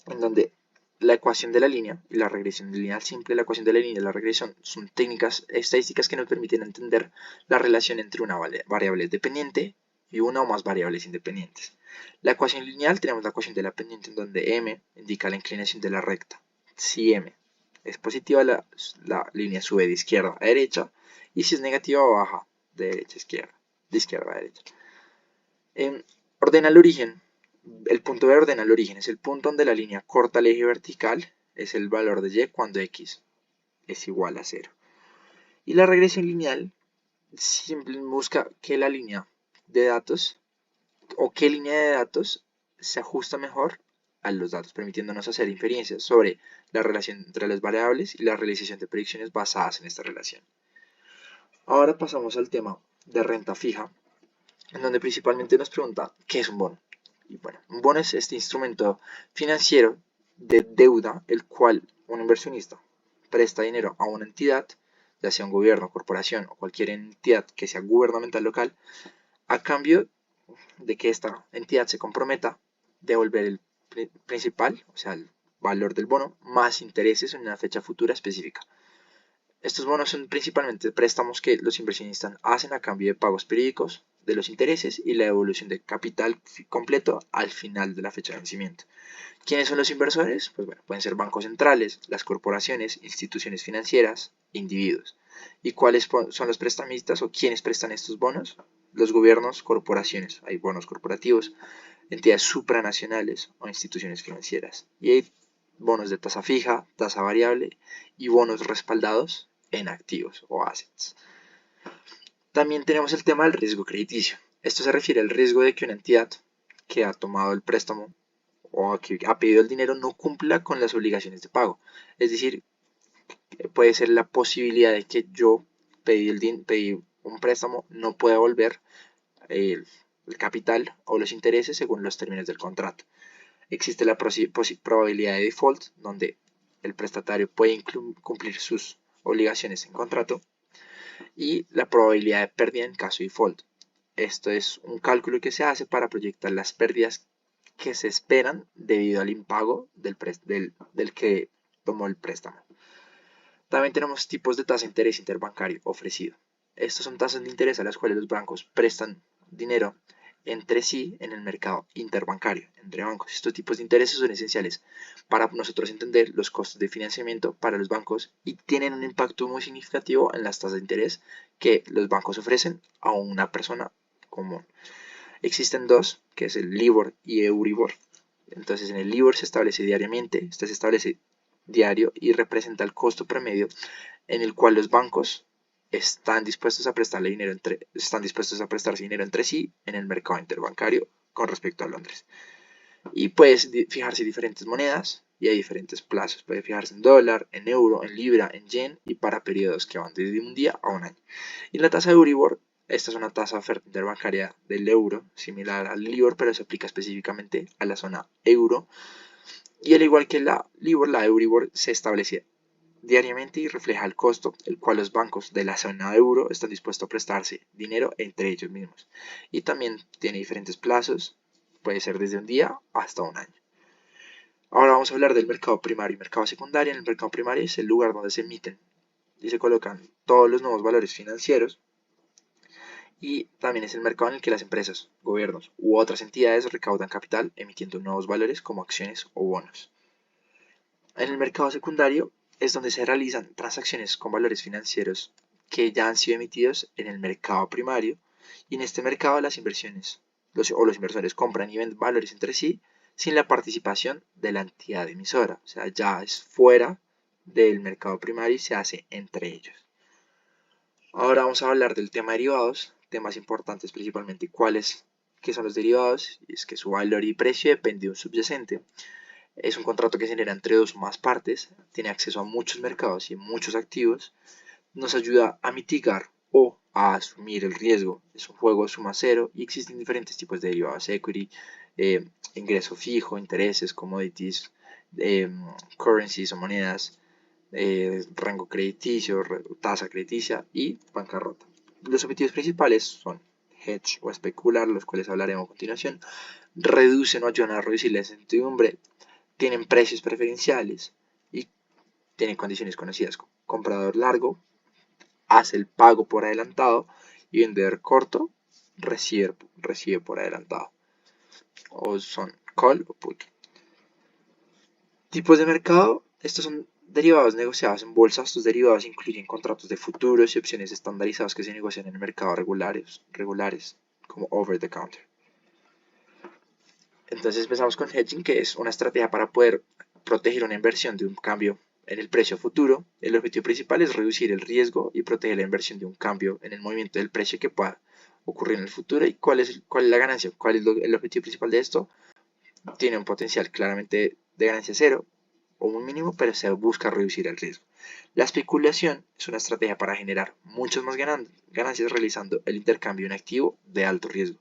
en donde la ecuación de la línea y la regresión lineal simple, la ecuación de la línea y la regresión son técnicas estadísticas que nos permiten entender la relación entre una variable dependiente y una o más variables independientes. La ecuación lineal, tenemos la ecuación de la pendiente, en donde m indica la inclinación de la recta. Si m es positiva, la línea sube de izquierda a derecha, y si es negativa, baja de derecha a izquierda, de izquierda a derecha. Ordena el origen. El punto B ordena el origen, es el punto donde la línea corta el eje vertical, es el valor de y cuando x es igual a 0. Y la regresión lineal siempre busca que la línea de datos, o qué línea de datos se ajusta mejor a los datos, permitiéndonos hacer inferencias sobre la relación entre las variables y la realización de predicciones basadas en esta relación. Ahora pasamos al tema de renta fija, en donde principalmente nos pregunta qué es un bono. Y bueno, un bono es este instrumento financiero de deuda, el cual un inversionista presta dinero a una entidad, ya sea un gobierno, corporación o cualquier entidad que sea gubernamental local, a cambio de que esta entidad se comprometa a devolver el principal, o sea, el valor del bono, más intereses en una fecha futura específica. Estos bonos son principalmente préstamos que los inversionistas hacen a cambio de pagos periódicos de los intereses y la devolución de capital completo al final de la fecha de vencimiento. ¿Quiénes son los inversores? Pues bueno, pueden ser bancos centrales, las corporaciones, instituciones financieras, individuos. ¿Y cuáles son los prestamistas o quiénes prestan estos bonos? Los gobiernos, corporaciones, hay bonos corporativos, entidades supranacionales o instituciones financieras. Y hay bonos de tasa fija, tasa variable y bonos respaldados en activos o assets. También tenemos el tema del riesgo crediticio. Esto se refiere al riesgo de que una entidad que ha tomado el préstamo o que ha pedido el dinero no cumpla con las obligaciones de pago. Es decir, puede ser la posibilidad de que yo pedí un préstamo, no pueda devolver el capital o los intereses según los términos del contrato. Existe la probabilidad de default, donde el prestatario puede cumplir sus obligaciones en contrato, y la probabilidad de pérdida en caso de default. Esto es un cálculo que se hace para proyectar las pérdidas que se esperan debido al impago del que tomó el préstamo. También tenemos tipos de tasa de interés interbancario ofrecido. Estos son tasas de interés a las cuales los bancos prestan dinero entre sí en el mercado interbancario, entre bancos. Estos tipos de intereses son esenciales para nosotros entender los costos de financiamiento para los bancos y tienen un impacto muy significativo en las tasas de interés que los bancos ofrecen a una persona común. Existen dos, que es el LIBOR y Euribor. Entonces en el LIBOR se establece diariamente, este se establece diario y representa el costo promedio en el cual los bancos están dispuestos a prestarse dinero entre sí en el mercado interbancario con respecto a Londres. Y puedes fijarse diferentes monedas y hay diferentes plazos. Puede fijarse en dólar, en euro, en libra, en yen y para periodos que van desde un día a un año. Y la tasa de Euribor, esta es una tasa de oferta interbancaria del euro, similar al LIBOR, pero se aplica específicamente a la zona euro. Y al igual que la LIBOR, la Euribor se establece diariamente y refleja el costo, el cual los bancos de la zona euro están dispuestos a prestarse dinero entre ellos mismos. Y también tiene diferentes plazos, puede ser desde un día hasta un año. Ahora vamos a hablar del mercado primario y mercado secundario. En el mercado primario es el lugar donde se emiten y se colocan todos los nuevos valores financieros, y también es el mercado en el que las empresas, gobiernos u otras entidades recaudan capital emitiendo nuevos valores como acciones o bonos. En el mercado secundario es donde se realizan transacciones con valores financieros que ya han sido emitidos en el mercado primario, y en este mercado las inversiones los inversores compran y venden valores entre sí sin la participación de la entidad emisora, o sea, ya es fuera del mercado primario y se hace entre ellos. Ahora vamos a hablar del tema derivados, temas importantes principalmente qué son los derivados, y es que su valor y precio depende de un subyacente. Es un contrato que se genera entre dos o más partes, tiene acceso a muchos mercados y muchos activos, nos ayuda a mitigar o a asumir el riesgo. Es un juego de suma cero y existen diferentes tipos de derivados: equity, ingreso fijo, intereses, commodities, currencies o monedas, rango crediticio, tasa crediticia y bancarrota. Los objetivos principales son hedge o especular, los cuales hablaremos a continuación, reducen o ayudan a reducir la incertidumbre, tienen precios preferenciales y tienen condiciones conocidas como comprador largo, hace el pago por adelantado, y vendedor corto recibe por adelantado, o son call o put. Tipos de mercado, estos son derivados negociados en bolsa. Estos derivados incluyen contratos de futuros y opciones estandarizados que se negocian en el mercado regulares como over the counter. Entonces empezamos con hedging, que es una estrategia para poder proteger una inversión de un cambio en el precio futuro. El objetivo principal es reducir el riesgo y proteger la inversión de un cambio en el movimiento del precio que pueda ocurrir en el futuro. ¿Y cuál es la ganancia? ¿Cuál es el objetivo principal de esto? Tiene un potencial claramente de ganancia cero o un mínimo, pero se busca reducir el riesgo. La especulación es una estrategia para generar muchas más ganancias realizando el intercambio de un activo de alto riesgo.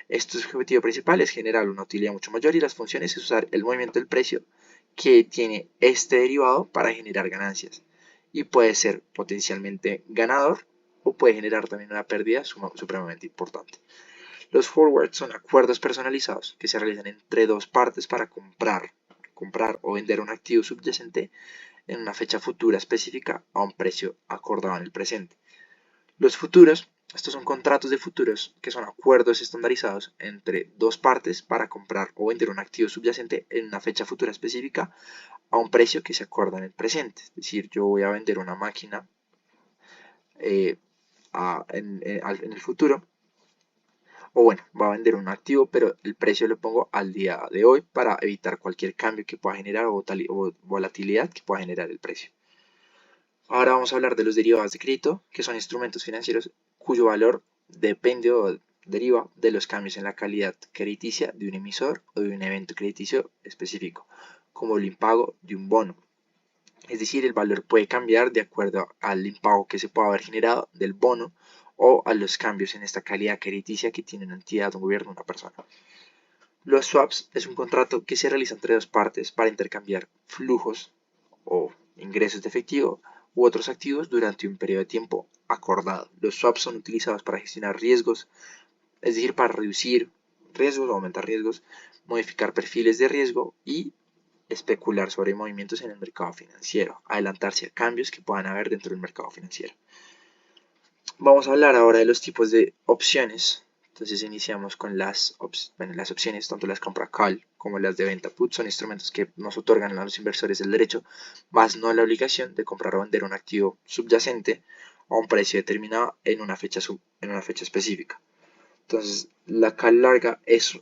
Este objetivo principal es generar una utilidad mucho mayor, y las funciones es usar el movimiento del precio que tiene este derivado para generar ganancias, y puede ser potencialmente ganador o puede generar también una pérdida supremamente importante. Los forwards son acuerdos personalizados que se realizan entre dos partes para comprar o vender un activo subyacente en una fecha futura específica a un precio acordado en el presente. Los futuros, estos son contratos de futuros que son acuerdos estandarizados entre dos partes para comprar o vender un activo subyacente en una fecha futura específica a un precio que se acuerda en el presente. Es decir, yo voy a vender una máquina en el futuro, o bueno, va a vender un activo, pero el precio lo pongo al día de hoy para evitar cualquier cambio que pueda generar o volatilidad que pueda generar el precio. Ahora vamos a hablar de los derivados de crédito, que son instrumentos financieros cuyo valor depende o deriva de los cambios en la calidad crediticia de un emisor o de un evento crediticio específico, como el impago de un bono. Es decir, el valor puede cambiar de acuerdo al impago que se pueda haber generado del bono o a los cambios en esta calidad crediticia que tiene una entidad, un gobierno, una persona. Los swaps es un contrato que se realiza entre dos partes para intercambiar flujos o ingresos de efectivo u otros activos durante un periodo de tiempo acordado. Los swaps son utilizados para gestionar riesgos, es decir, para reducir riesgos o aumentar riesgos, modificar perfiles de riesgo y especular sobre movimientos en el mercado financiero, adelantarse a cambios que puedan haber dentro del mercado financiero. Vamos a hablar ahora de los tipos de opciones. Entonces iniciamos con las opciones, tanto las compra call como las de venta put, son instrumentos que nos otorgan a los inversores el derecho, más no la obligación de comprar o vender un activo subyacente a un precio determinado en una fecha específica. Entonces la call larga es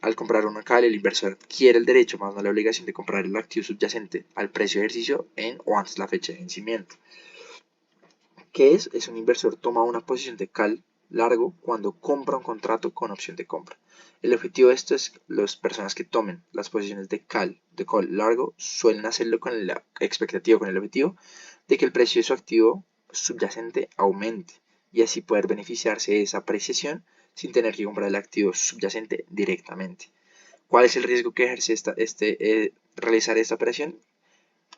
al comprar una call, el inversor adquiere el derecho, más no la obligación de comprar el activo subyacente al precio de ejercicio en o antes de la fecha de vencimiento. ¿Qué es? Es un inversor toma una posición de call largo cuando compra un contrato con opción de compra. El objetivo de esto es que las personas que tomen las posiciones de call largo suelen hacerlo con la expectativa, con el objetivo de que el precio de su activo subyacente aumente y así poder beneficiarse de esa apreciación sin tener que comprar el activo subyacente directamente. ¿Cuál es el riesgo que ejerce realizar esta operación?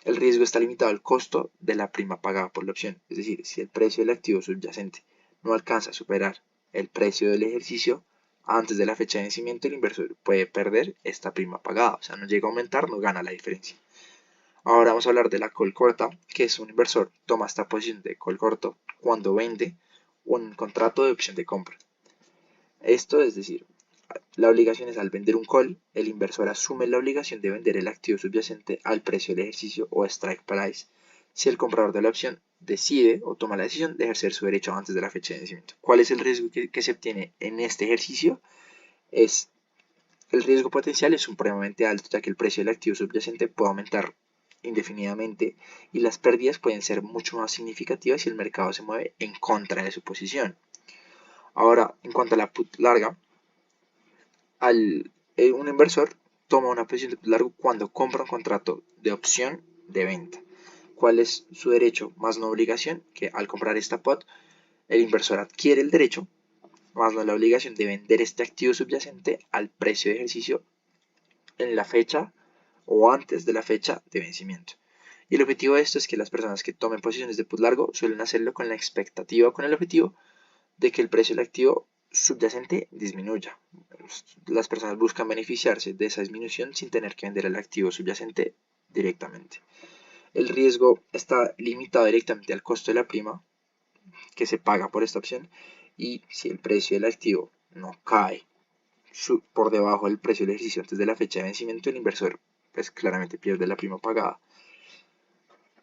El riesgo está limitado al costo de la prima pagada por la opción. Es decir, si el precio del activo subyacente no alcanza a superar el precio del ejercicio antes de la fecha de vencimiento, el inversor puede perder esta prima pagada. O sea, no llega a aumentar, no gana la diferencia. Ahora vamos a hablar de la call corta, que es un inversor toma esta posición de call corto cuando vende un contrato de opción de compra. Esto es decir, la obligación es al vender un call, el inversor asume la obligación de vender el activo subyacente al precio del ejercicio o strike price si el comprador de la opción decide o toma la decisión de ejercer su derecho antes de la fecha de vencimiento. ¿Cuál es el riesgo que se obtiene en este ejercicio? El riesgo potencial es supremamente alto, ya que el precio del activo subyacente puede aumentar indefinidamente y las pérdidas pueden ser mucho más significativas si el mercado se mueve en contra de su posición. Ahora, en cuanto a la put larga, un inversor toma una posición de put largo cuando compra un contrato de opción de venta. ¿Cuál es su derecho más no obligación? Que al comprar esta put, el inversor adquiere el derecho más no la obligación de vender este activo subyacente al precio de ejercicio en la fecha o antes de la fecha de vencimiento. Y el objetivo de esto es que las personas que tomen posiciones de put largo suelen hacerlo con la expectativa o con el objetivo de que el precio del activo subyacente disminuya. Las personas buscan beneficiarse de esa disminución sin tener que vender el activo subyacente directamente. El riesgo está limitado directamente al costo de la prima que se paga por esta opción y si el precio del activo no cae por debajo del precio del ejercicio antes de la fecha de vencimiento, el inversor pues claramente pierde la prima pagada.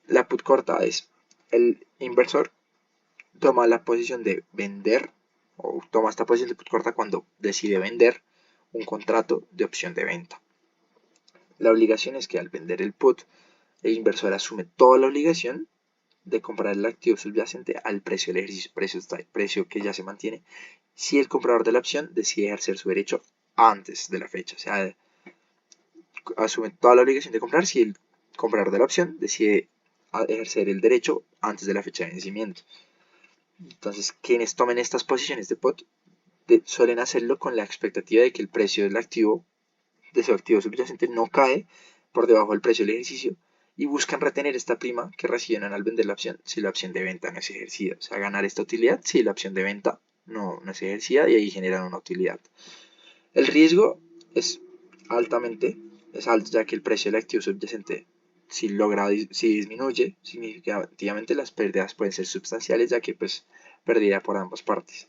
La put corta es el inversor toma la posición de vender o toma esta posición de put corta cuando decide vender un contrato de opción de venta. La obligación es que al vender el put, el inversor asume toda la obligación de comprar el activo subyacente al precio del ejercicio, precio que ya se mantiene, si el comprador de la opción decide ejercer su derecho antes de la fecha. O sea, asume toda la obligación de comprar si el comprador de la opción decide ejercer el derecho antes de la fecha de vencimiento. Entonces, quienes tomen estas posiciones de put suelen hacerlo con la expectativa de que el precio del activo, de su activo subyacente, no cae por debajo del precio del ejercicio y buscan retener esta prima que reciben al vender la opción si la opción de venta no es ejercida. O sea, ganar esta utilidad si la opción de venta no es ejercida y ahí generan una utilidad. El riesgo es alto ya que el precio del activo subyacente si disminuye significativamente las pérdidas pueden ser sustanciales ya que pues pérdida por ambas partes.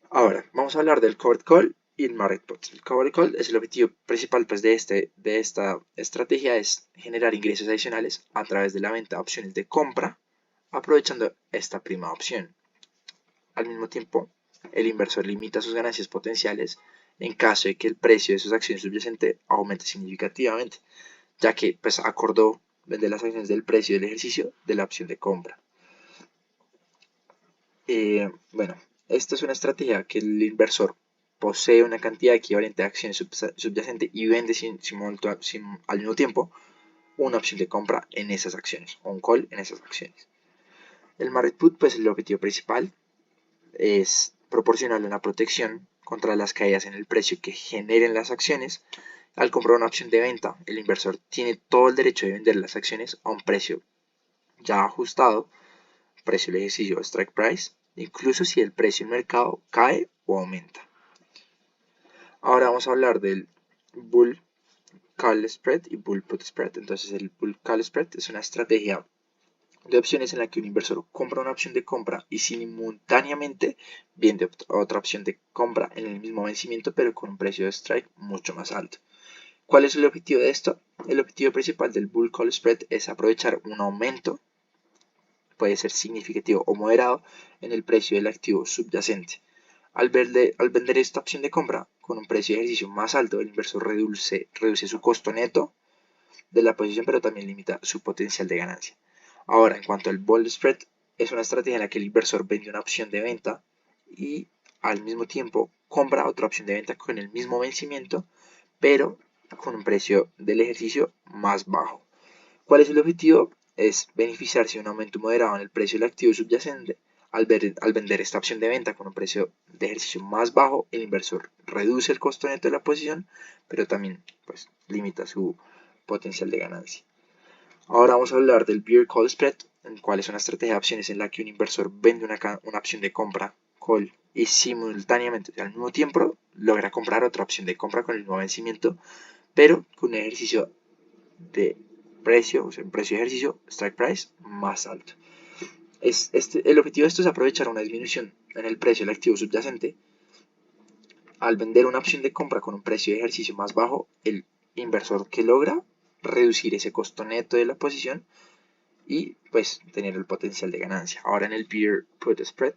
Ahora, vamos a hablar del covered call y el market put. El covered call es el objetivo principal pues, de esta estrategia, es generar ingresos adicionales a través de la venta de opciones de compra, aprovechando esta prima opción. Al mismo tiempo, el inversor limita sus ganancias potenciales en caso de que el precio de sus acciones subyacentes aumente significativamente, ya que pues, acordó vender las acciones del precio del ejercicio de la opción de compra. Bueno, esta es una estrategia que el inversor posee una cantidad equivalente de acciones subyacentes y vende al mismo tiempo una opción de compra en esas acciones o un call en esas acciones. El market put, pues el objetivo principal es proporcionarle una protección contra las caídas en el precio que generen las acciones. Al comprar una opción de venta, el inversor tiene todo el derecho de vender las acciones a un precio ya ajustado, precio del ejercicio strike price, incluso si el precio en mercado cae o aumenta. Ahora vamos a hablar del Bull Call Spread y Bull Put Spread. Entonces el Bull Call Spread es una estrategia de opciones en la que un inversor compra una opción de compra y simultáneamente vende otra opción de compra en el mismo vencimiento pero con un precio de strike mucho más alto. ¿Cuál es el objetivo de esto? El objetivo principal del Bull Call Spread es aprovechar un aumento, puede ser significativo o moderado, en el precio del activo subyacente. Al vender esta opción de compra con un precio de ejercicio más alto, el inversor reduce su costo neto de la posición, pero también limita su potencial de ganancia. Ahora, en cuanto al Bull Spread, es una estrategia en la que el inversor vende una opción de venta y al mismo tiempo compra otra opción de venta con el mismo vencimiento, pero con un precio del ejercicio más bajo. ¿Cuál es el objetivo? Es beneficiarse de un aumento moderado en el precio del activo subyacente. Al vender esta opción de venta con un precio de ejercicio más bajo, el inversor reduce el costo neto de la posición, pero también pues, limita su potencial de ganancia. Ahora vamos a hablar del Bear Call Spread, en cual es una estrategia de opciones en la que un inversor vende una opción de compra call y simultáneamente, o sea, al mismo tiempo, logra comprar otra opción de compra con el nuevo vencimiento, pero con un ejercicio de precio, o sea, un precio de ejercicio, strike price, más alto. El objetivo de esto es aprovechar una disminución en el precio del activo subyacente. Al vender una opción de compra con un precio de ejercicio más bajo, el inversor que logra reducir ese costo neto de la posición y pues tener el potencial de ganancia. Ahora en el Bear Put Spread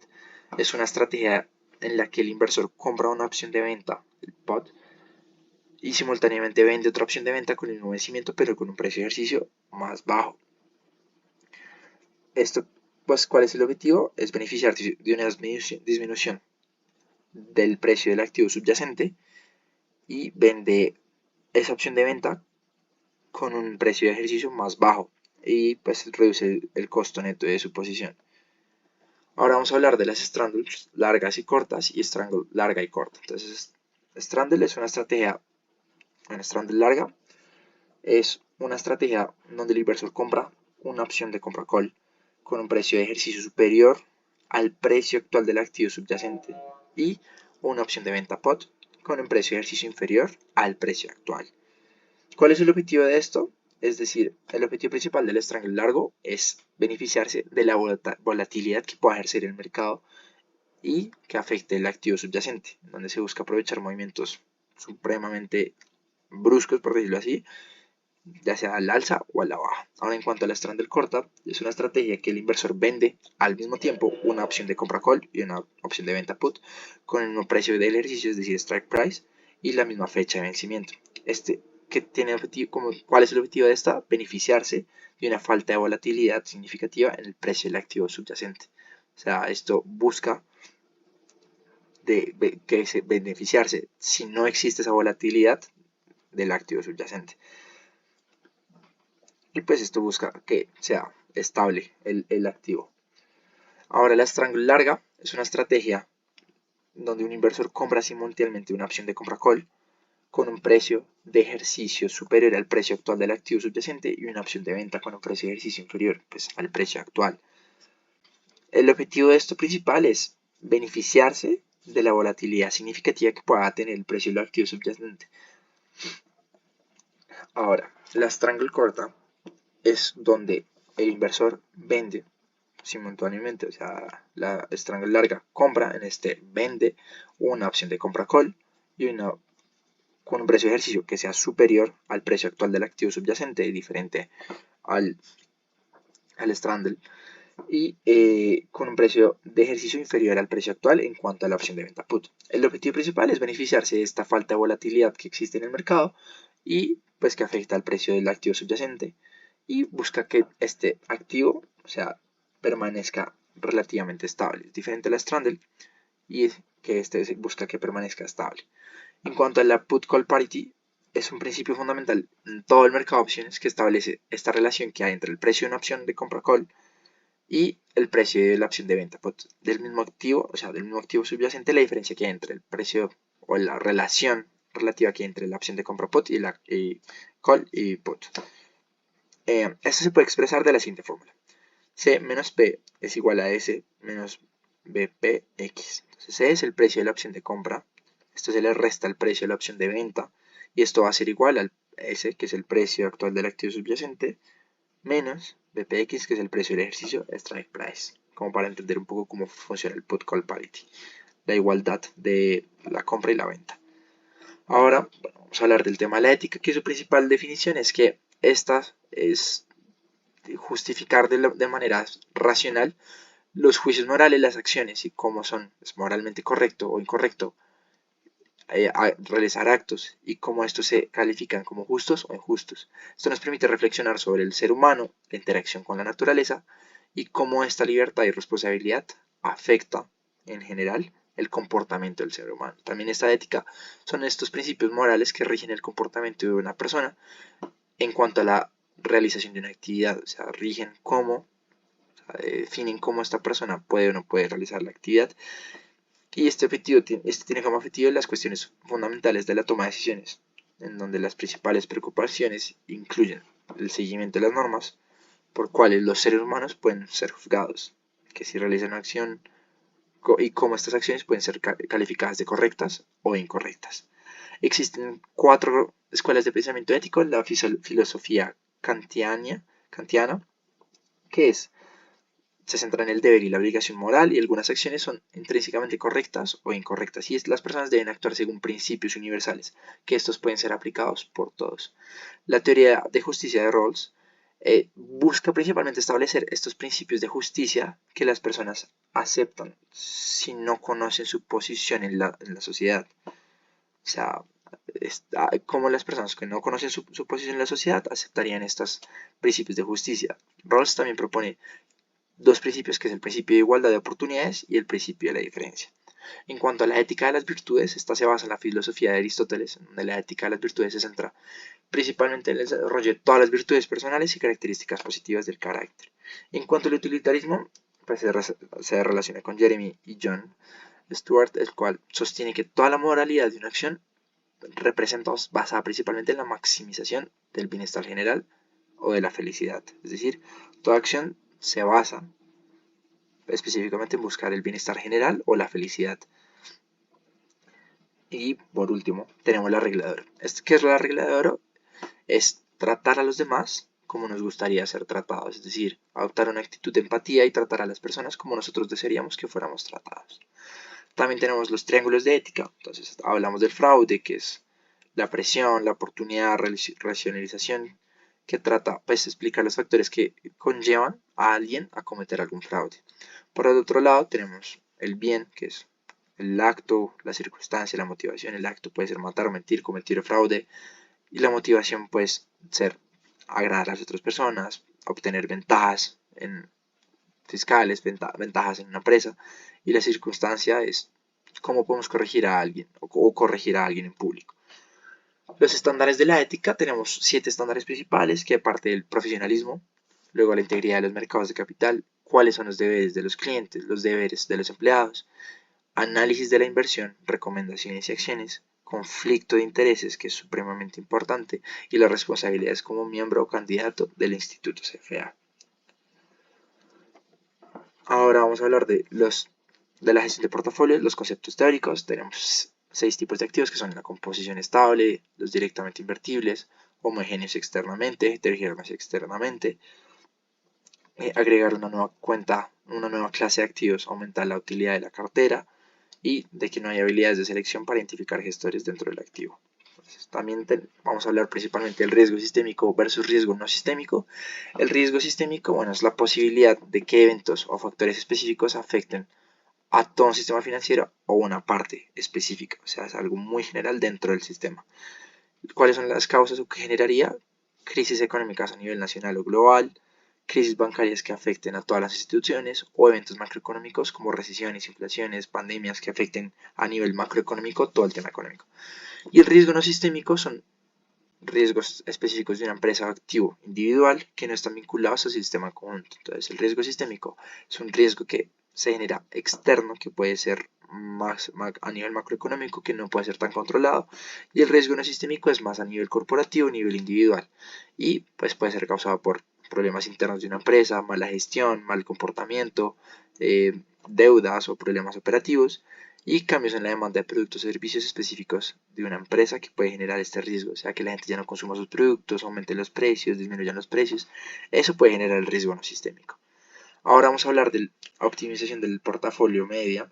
es una estrategia en la que el inversor compra una opción de venta, el put, y simultáneamente vende otra opción de venta con el mismo vencimiento pero con un precio de ejercicio más bajo. Esto, pues, ¿cuál es el objetivo? Es beneficiarse de una disminución del precio del activo subyacente y vende esa opción de venta con un precio de ejercicio más bajo y pues reduce el costo neto de su posición. Ahora vamos a hablar de las straddles largas y cortas y straddle larga y corta. Entonces, straddle es una straddle larga es una estrategia donde el inversor compra una opción de compra call con un precio de ejercicio superior al precio actual del activo subyacente y una opción de venta put con un precio de ejercicio inferior al precio actual. ¿Cuál es el objetivo de esto? Es decir, el objetivo principal del strangle largo es beneficiarse de la volatilidad que pueda ejercer el mercado y que afecte el activo subyacente, donde se busca aprovechar movimientos supremamente bruscos, por decirlo así, ya sea al alza o a la baja. Ahora, en cuanto a la straddle corta, es una estrategia que el inversor vende al mismo tiempo una opción de compra call y una opción de venta put con el mismo precio del ejercicio, es decir, strike price, y la misma fecha de vencimiento. ¿Cuál es el objetivo de esta? Beneficiarse de una falta de volatilidad significativa en el precio del activo subyacente. O sea, esto busca beneficiarse si no existe esa volatilidad del activo subyacente. Y pues esto busca que sea estable el activo. Ahora la strangle larga es una estrategia donde un inversor compra simultáneamente una opción de compra call con un precio de ejercicio superior al precio actual del activo subyacente y una opción de venta con un precio de ejercicio inferior pues, al precio actual. El objetivo de esto principal es beneficiarse de la volatilidad significativa que pueda tener el precio del activo subyacente. Ahora, la strangle corta es donde el inversor vende simultáneamente, o sea, la strangle larga compra, vende una opción de compra call y con un precio de ejercicio que sea superior al precio actual del activo subyacente y diferente al straddle y con un precio de ejercicio inferior al precio actual en cuanto a la opción de venta put. El objetivo principal es beneficiarse de esta falta de volatilidad que existe en el mercado y pues que afecta al precio del activo subyacente y busca que este activo, o sea, permanezca relativamente estable. Es diferente a la straddle y es que busca que permanezca estable. En cuanto a la put call parity, es un principio fundamental en todo el mercado de opciones que establece esta relación que hay entre el precio de una opción de compra call y el precio de la opción de venta put del mismo activo, o sea, del mismo activo subyacente, la diferencia que hay entre el precio o la relación relativa que hay entre la opción de compra put y la call y put. Esto se puede expresar de la siguiente fórmula. C menos P es igual a S menos BPX. Entonces C es el precio de la opción de compra, esto se le resta el precio de la opción de venta, y esto va a ser igual al S, que es el precio actual del activo subyacente, menos BPX, que es el precio del ejercicio strike price, como para entender un poco cómo funciona el put call parity, la igualdad de la compra y la venta. Ahora, bueno, vamos a hablar del tema de la ética, que su principal definición es que esta es justificar de manera racional los juicios morales, las acciones y cómo son, es moralmente correcto o incorrecto realizar actos y cómo estos se califican como justos o injustos. Esto nos permite reflexionar sobre el ser humano, la interacción con la naturaleza y cómo esta libertad y responsabilidad afecta en general el comportamiento del ser humano. También esta ética son estos principios morales que rigen el comportamiento de una persona en cuanto a la realización de una actividad, o sea, rigen cómo, definen cómo esta persona puede o no puede realizar la actividad. Y este tiene como objetivo las cuestiones fundamentales de la toma de decisiones, en donde las principales preocupaciones incluyen el seguimiento de las normas por cuales los seres humanos pueden ser juzgados, que si realizan una acción y cómo estas acciones pueden ser calificadas de correctas o incorrectas. Existen 4 escuelas de pensamiento ético: la filosofía kantiana, que se centra en el deber y la obligación moral, y algunas acciones son intrínsecamente correctas o incorrectas, y las personas deben actuar según principios universales, que estos pueden ser aplicados por todos. La teoría de justicia de Rawls busca principalmente establecer estos principios de justicia que las personas aceptan si no conocen su posición en la sociedad. O sea, como las personas que no conocen su posición en la sociedad aceptarían estos principios de justicia. Rawls también propone dos principios, que es el principio de igualdad de oportunidades y el principio de la diferencia. En cuanto a la ética de las virtudes, esta se basa en la filosofía de Aristóteles, donde la ética de las virtudes se centra principalmente en el desarrollo de todas las virtudes personales y características positivas del carácter. En cuanto al utilitarismo, pues se relaciona con Jeremy y John Stuart, el cual sostiene que toda la moralidad de una acción representa basada principalmente en la maximización del bienestar general o de la felicidad. Es decir, toda acción se basa específicamente en buscar el bienestar general o la felicidad. Y por último, tenemos la regla de oro. ¿Qué es la regla de oro? Es tratar a los demás como nos gustaría ser tratados, es decir, adoptar una actitud de empatía y tratar a las personas como nosotros desearíamos que fuéramos tratados. También tenemos los triángulos de ética. Entonces hablamos del fraude, que es la presión, la oportunidad, racionalización, que trata pues de explicar los factores que conllevan a alguien a cometer algún fraude. Por el otro lado tenemos el bien, que es el acto, la circunstancia, la motivación. El acto puede ser matar o mentir, cometer fraude, y la motivación puede ser agradar a las otras personas, obtener ventajas fiscales, ventajas en una empresa, y la circunstancia es cómo podemos corregir a alguien o corregir a alguien en público. Los estándares de la ética, tenemos 7 estándares principales, que aparte del profesionalismo, luego la integridad de los mercados de capital, cuáles son los deberes de los clientes, los deberes de los empleados, análisis de la inversión, recomendaciones y acciones, conflicto de intereses, que es supremamente importante, y las responsabilidades como miembro o candidato del Instituto CFA. Ahora vamos a hablar de la gestión de portafolio, los conceptos teóricos. Tenemos 6 tipos de activos, que son la composición estable, los directamente invertibles, homogéneos externamente, heterogéneos externamente. Agregar una nueva cuenta, una nueva clase de activos, aumentar la utilidad de la cartera, y de que no hay habilidades de selección para identificar gestores dentro del activo. Entonces, también vamos a hablar principalmente del riesgo sistémico versus riesgo no sistémico. El riesgo sistémico, bueno, es la posibilidad de que eventos o factores específicos afecten a todo un sistema financiero o una parte específica, o sea, es algo muy general dentro del sistema. ¿Cuáles son las causas o qué generaría? Crisis económicas a nivel nacional o global, crisis bancarias que afecten a todas las instituciones, o eventos macroeconómicos como recesiones, inflaciones, pandemias que afecten a nivel macroeconómico todo el tema económico. Y el riesgo no sistémico son riesgos específicos de una empresa o activo individual que no están vinculados al sistema conjunto. Entonces, el riesgo sistémico es un riesgo que se genera externo, que puede ser más a nivel macroeconómico, que no puede ser tan controlado, y el riesgo no sistémico es más a nivel corporativo, a nivel individual, y pues puede ser causado por problemas internos de una empresa, mala gestión, mal comportamiento, deudas o problemas operativos, y cambios en la demanda de productos o servicios específicos de una empresa que puede generar este riesgo, o sea que la gente ya no consuma sus productos, aumente los precios, disminuyan los precios, eso puede generar el riesgo no sistémico. Ahora vamos a hablar de la optimización del portafolio media,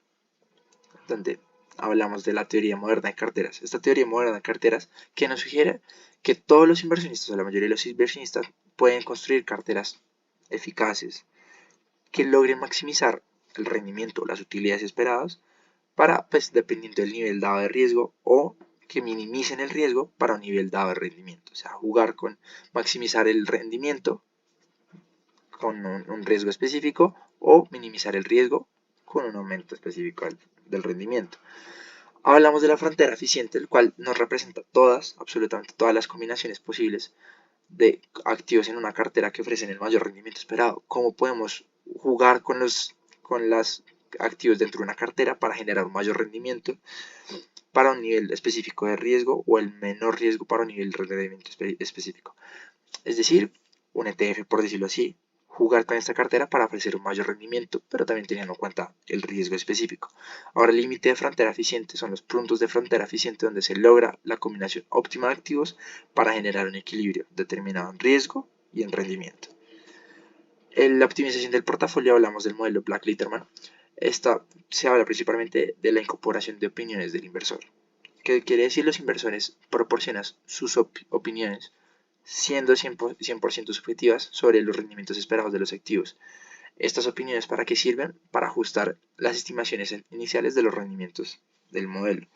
donde hablamos de la teoría moderna de carteras. Esta teoría moderna de carteras que nos sugiere que todos los inversionistas o la mayoría de los inversionistas pueden construir carteras eficaces que logren maximizar el rendimiento o las utilidades esperadas para, pues, dependiendo del nivel dado de riesgo, o que minimicen el riesgo para un nivel dado de rendimiento. O sea, jugar con maximizar el rendimiento con un riesgo específico o minimizar el riesgo con un aumento específico del rendimiento. Hablamos de la frontera eficiente, el cual nos representa todas, absolutamente todas las combinaciones posibles de activos en una cartera que ofrecen el mayor rendimiento esperado. Cómo podemos jugar con las activos dentro de una cartera para generar un mayor rendimiento para un nivel específico de riesgo o el menor riesgo para un nivel de rendimiento específico. Es decir, un ETF, por decirlo así, jugar con esta cartera para ofrecer un mayor rendimiento, pero también teniendo en cuenta el riesgo específico. Ahora, el límite de frontera eficiente son los puntos de frontera eficiente donde se logra la combinación óptima de activos para generar un equilibrio determinado en riesgo y en rendimiento. En la optimización del portafolio hablamos del modelo Black-Litterman. Esta se habla principalmente de la incorporación de opiniones del inversor. ¿Qué quiere decir? Los inversores proporcionan sus opiniones siendo 100% subjetivas sobre los rendimientos esperados de los activos. Estas opiniones, ¿para qué sirven? Para ajustar las estimaciones iniciales de los rendimientos del modelo.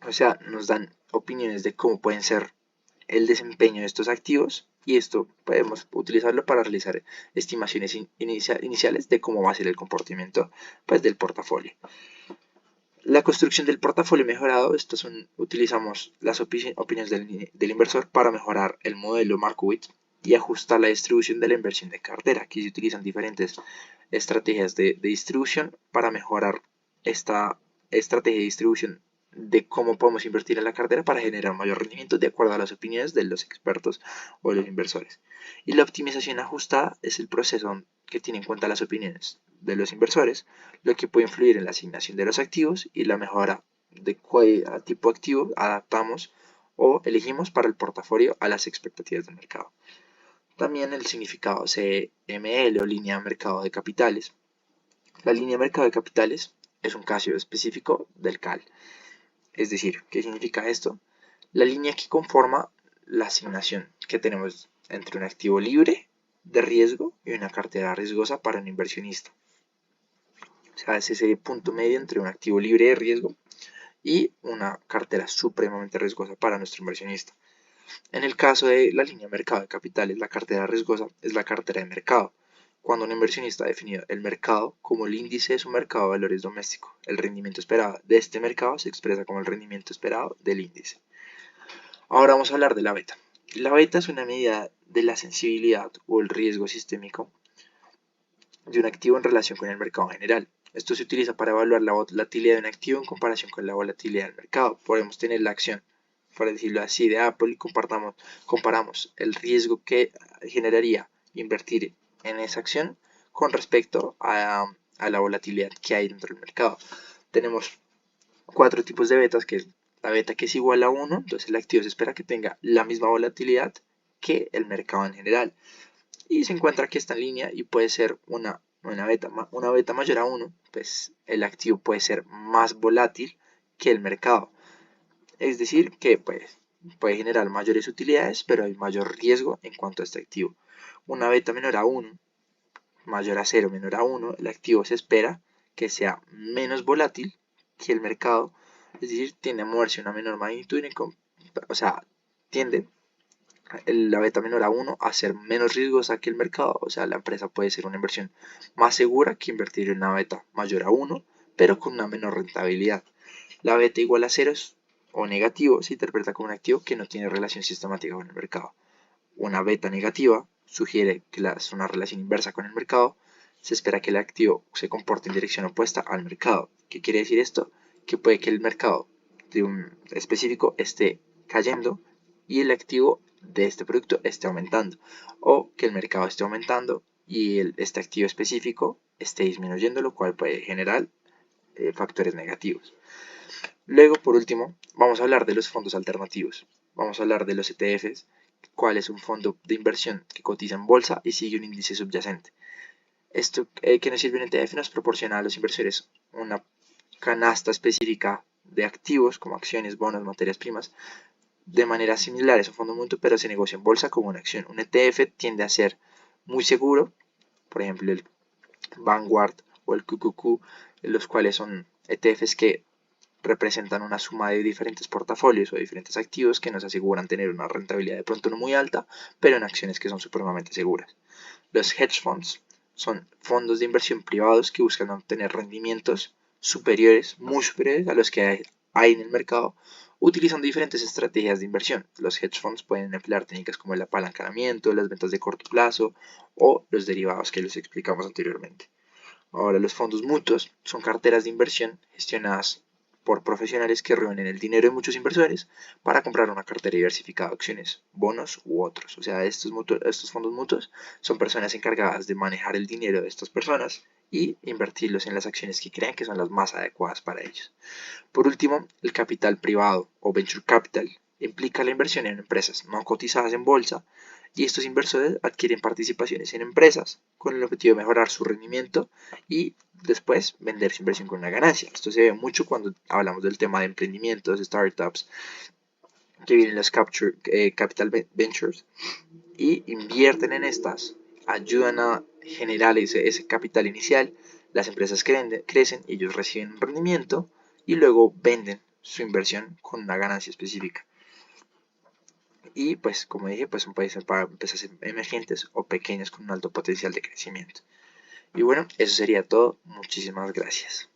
O sea, nos dan opiniones de cómo pueden ser el desempeño de estos activos, y esto podemos utilizarlo para realizar estimaciones iniciales de cómo va a ser el comportamiento, pues, del portafolio. La construcción del portafolio mejorado, utilizamos las opiniones del inversor para mejorar el modelo Markowitz y ajustar la distribución de la inversión de cartera. Aquí se utilizan diferentes estrategias de distribución para mejorar esta estrategia de distribución de cómo podemos invertir en la cartera para generar mayor rendimiento de acuerdo a las opiniones de los expertos o de los inversores. Y la optimización ajustada es el proceso que tiene en cuenta las opiniones de los inversores, lo que puede influir en la asignación de los activos y la mejora de qué tipo de activo adaptamos o elegimos para el portafolio a las expectativas del mercado. También el significado CML o línea de mercado de capitales. La línea de mercado de capitales es un caso específico del CAL. Es decir, ¿qué significa esto? La línea que conforma la asignación que tenemos entre un activo libre de riesgo y una cartera riesgosa para un inversionista. O sea, es ese punto medio entre un activo libre de riesgo y una cartera supremamente riesgosa para nuestro inversionista. En el caso de la línea de mercado de capitales, la cartera riesgosa es la cartera de mercado, cuando un inversionista ha definido el mercado como el índice de su mercado de valores doméstico. El rendimiento esperado de este mercado se expresa como el rendimiento esperado del índice. Ahora vamos a hablar de la beta. La beta es una medida de la sensibilidad o el riesgo sistémico de un activo en relación con el mercado general. Esto se utiliza para evaluar la volatilidad de un activo en comparación con la volatilidad del mercado. Podemos tener la acción, para decirlo así, de Apple y comparamos el riesgo que generaría invertir en esa acción con respecto a la volatilidad que hay dentro del mercado. Tenemos 4 tipos de betas, que es la beta que es igual a 1, entonces el activo se espera que tenga la misma volatilidad que el mercado en general. Y se encuentra que está en línea y puede ser una beta mayor a 1, pues el activo puede ser más volátil que el mercado. Es decir, que pues, puede generar mayores utilidades, pero hay mayor riesgo en cuanto a este activo. Una beta menor a 1, mayor a 0, menor a 1, el activo se espera que sea menos volátil que el mercado, es decir, tiende a moverse a una menor magnitud, o sea, tiende la beta menor a 1 a ser menos riesgosa que el mercado. O sea, la empresa puede ser una inversión más segura que invertir en una beta mayor a 1, pero con una menor rentabilidad. La beta igual a 0 es o negativo se interpreta como un activo que no tiene relación sistemática con el mercado. Una beta negativa sugiere que es una relación inversa con el mercado. Se espera que el activo se comporte en dirección opuesta al mercado. ¿Qué quiere decir esto? Que puede que el mercado de un específico esté cayendo y el activo de este producto esté aumentando, o que el mercado esté aumentando y este activo específico esté disminuyendo, lo cual puede generar factores negativos. Luego, por último, vamos a hablar de los fondos alternativos. Vamos a hablar de los ETFs, cuál es un fondo de inversión que cotiza en bolsa y sigue un índice subyacente. Esto que nos sirve un ETF nos proporciona a los inversores una canasta específica de activos como acciones, bonos, materias primas, de manera similar a un fondo mutuo, pero se negocia en bolsa como una acción. Un ETF tiende a ser muy seguro, por ejemplo el Vanguard o el QQQ, los cuales son ETFs que representan una suma de diferentes portafolios o diferentes activos que nos aseguran tener una rentabilidad de pronto no muy alta, pero en acciones que son supremamente seguras. Los hedge funds son fondos de inversión privados que buscan obtener rendimientos superiores, muy superiores a los que hay en el mercado, utilizando diferentes estrategias de inversión. Los hedge funds pueden emplear técnicas como el apalancamiento, las ventas de corto plazo o los derivados que les explicamos anteriormente. Ahora, los fondos mutuos son carteras de inversión gestionadas por profesionales que reúnen el dinero de muchos inversores para comprar una cartera diversificada de acciones, bonos u otros. O sea, estos fondos mutuos son personas encargadas de manejar el dinero de estas personas y invertirlos en las acciones que crean que son las más adecuadas para ellos. Por último, el capital privado o venture capital implica la inversión en empresas no cotizadas en bolsa y estos inversores adquieren participaciones en empresas con el objetivo de mejorar su rendimiento y después vender su inversión con una ganancia. Esto se ve mucho cuando hablamos del tema de emprendimientos, startups, que vienen los Capital Ventures y invierten en estas, ayudan a generar ese capital inicial, las empresas crecen, ellos reciben un rendimiento y luego venden su inversión con una ganancia específica. Y pues como dije, pues pueden ser para empresas emergentes o pequeñas con un alto potencial de crecimiento. Y bueno, eso sería todo. Muchísimas gracias.